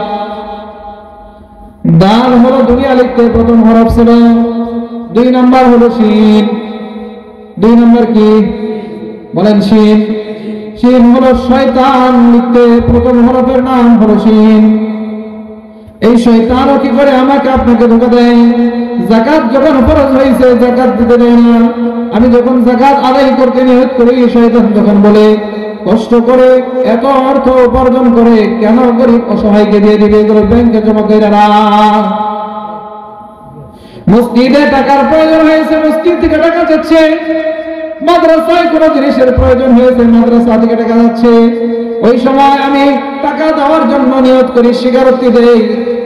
Speaker 1: দাল হলো দুনিয়া লিখতে প্রথম হরফ ছিল, 2 নাম্বার হলো শিন। 2 নাম্বার কি বলেন? শিন। শিন হলো শয়তান লিখতে প্রথম হরফের নাম হলো শিন। এই শয়তানও কি করে আমাকে আপনাকে ধোঁকা দেয়? যাকাত যখন ফরজ হয়েছে যাকাত দিতে দেয় না। আমি যখন যাকাত আদায় করতে নিয়ত করি, শয়তান যখন বলে কষ্ট করে এত অর্থ উপার্জন করে কেন গরিব অসহায়কে দিয়ে দিবে, এগুলো ব্যাংকে জমা করে রাখ। মসজিদে টাকার প্রয়োজন হয়েছে, মসজিদ থেকে টাকা যাচ্ছে। মাদ্রাসায় কোনো জিনিসের প্রয়োজন হয়েছে, মাদ্রাসা থেকে টাকা যাচ্ছে। ওই সময় আমি টাকা দেওয়ার জন্য নিয়ত করি, স্বীকারোক্তি দেই।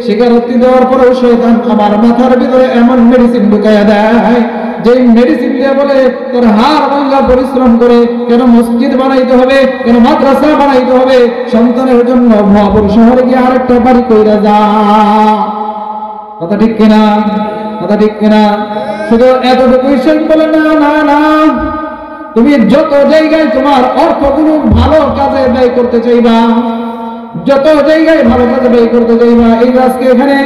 Speaker 1: স্বীকারোক্তি দেওয়ার পরেও শয়তান আমার মাথার ভিতরে এমন মেডিসিন ঢুকাইয়া দেয়, যে মেডিসিন দিয়ে বলে তোর হাড় ভাঙা পরিশ্রম করে কেন মসজিদ বানাইতে হবে, কেন মাদ্রাসা বানাইতে হবে, সন্তানের জন্য মহাপুর শহরে গিয়ে আরেকটা বাড়ি কইরা যা। কথা ঠিক কিনা? কথা ঠিক কিনা? শুধু এতটুকুই শেষ বলে না, না, না, তুমি যত জায়গায় তোমার অর্থগুলো ভালো কাজে ব্যয় করতে চাইবা, যত জায়গায় ভালো কাজে ব্যয় করতে চাইবা। এই আজকে এখানে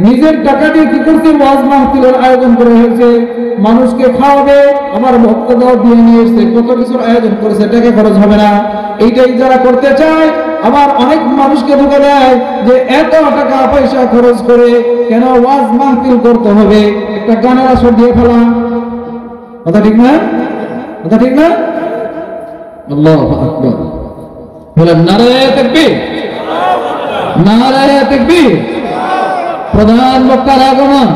Speaker 1: নিজের টাকা দিয়ে কি করছে? ওয়াজ মাহফিলের আয়োজন করে হয়েছে, মানুষকে খাওয়াবে, আমার ভক্তরাও দিয়ে নিয়ে এসছে, কত কিছুর আয়োজন করেছে, টাকা খরচ হবে না। এইটাই যারা করতে চায়, আবার অনেক মানুষকে ধোঁকা দেয় যে এত টাকা পয়সা খরচ করে কেন ওয়াজ মাহফিল করতে হবে, একটা গানের আসর দিয়ে ফেলা। কথা ঠিক না? কথা ঠিক না? আল্লাহু আকবার। বলেন নারায়ে তাকবীর, নারায়ে তাকবীর। প্রধান বক্তার আগমন।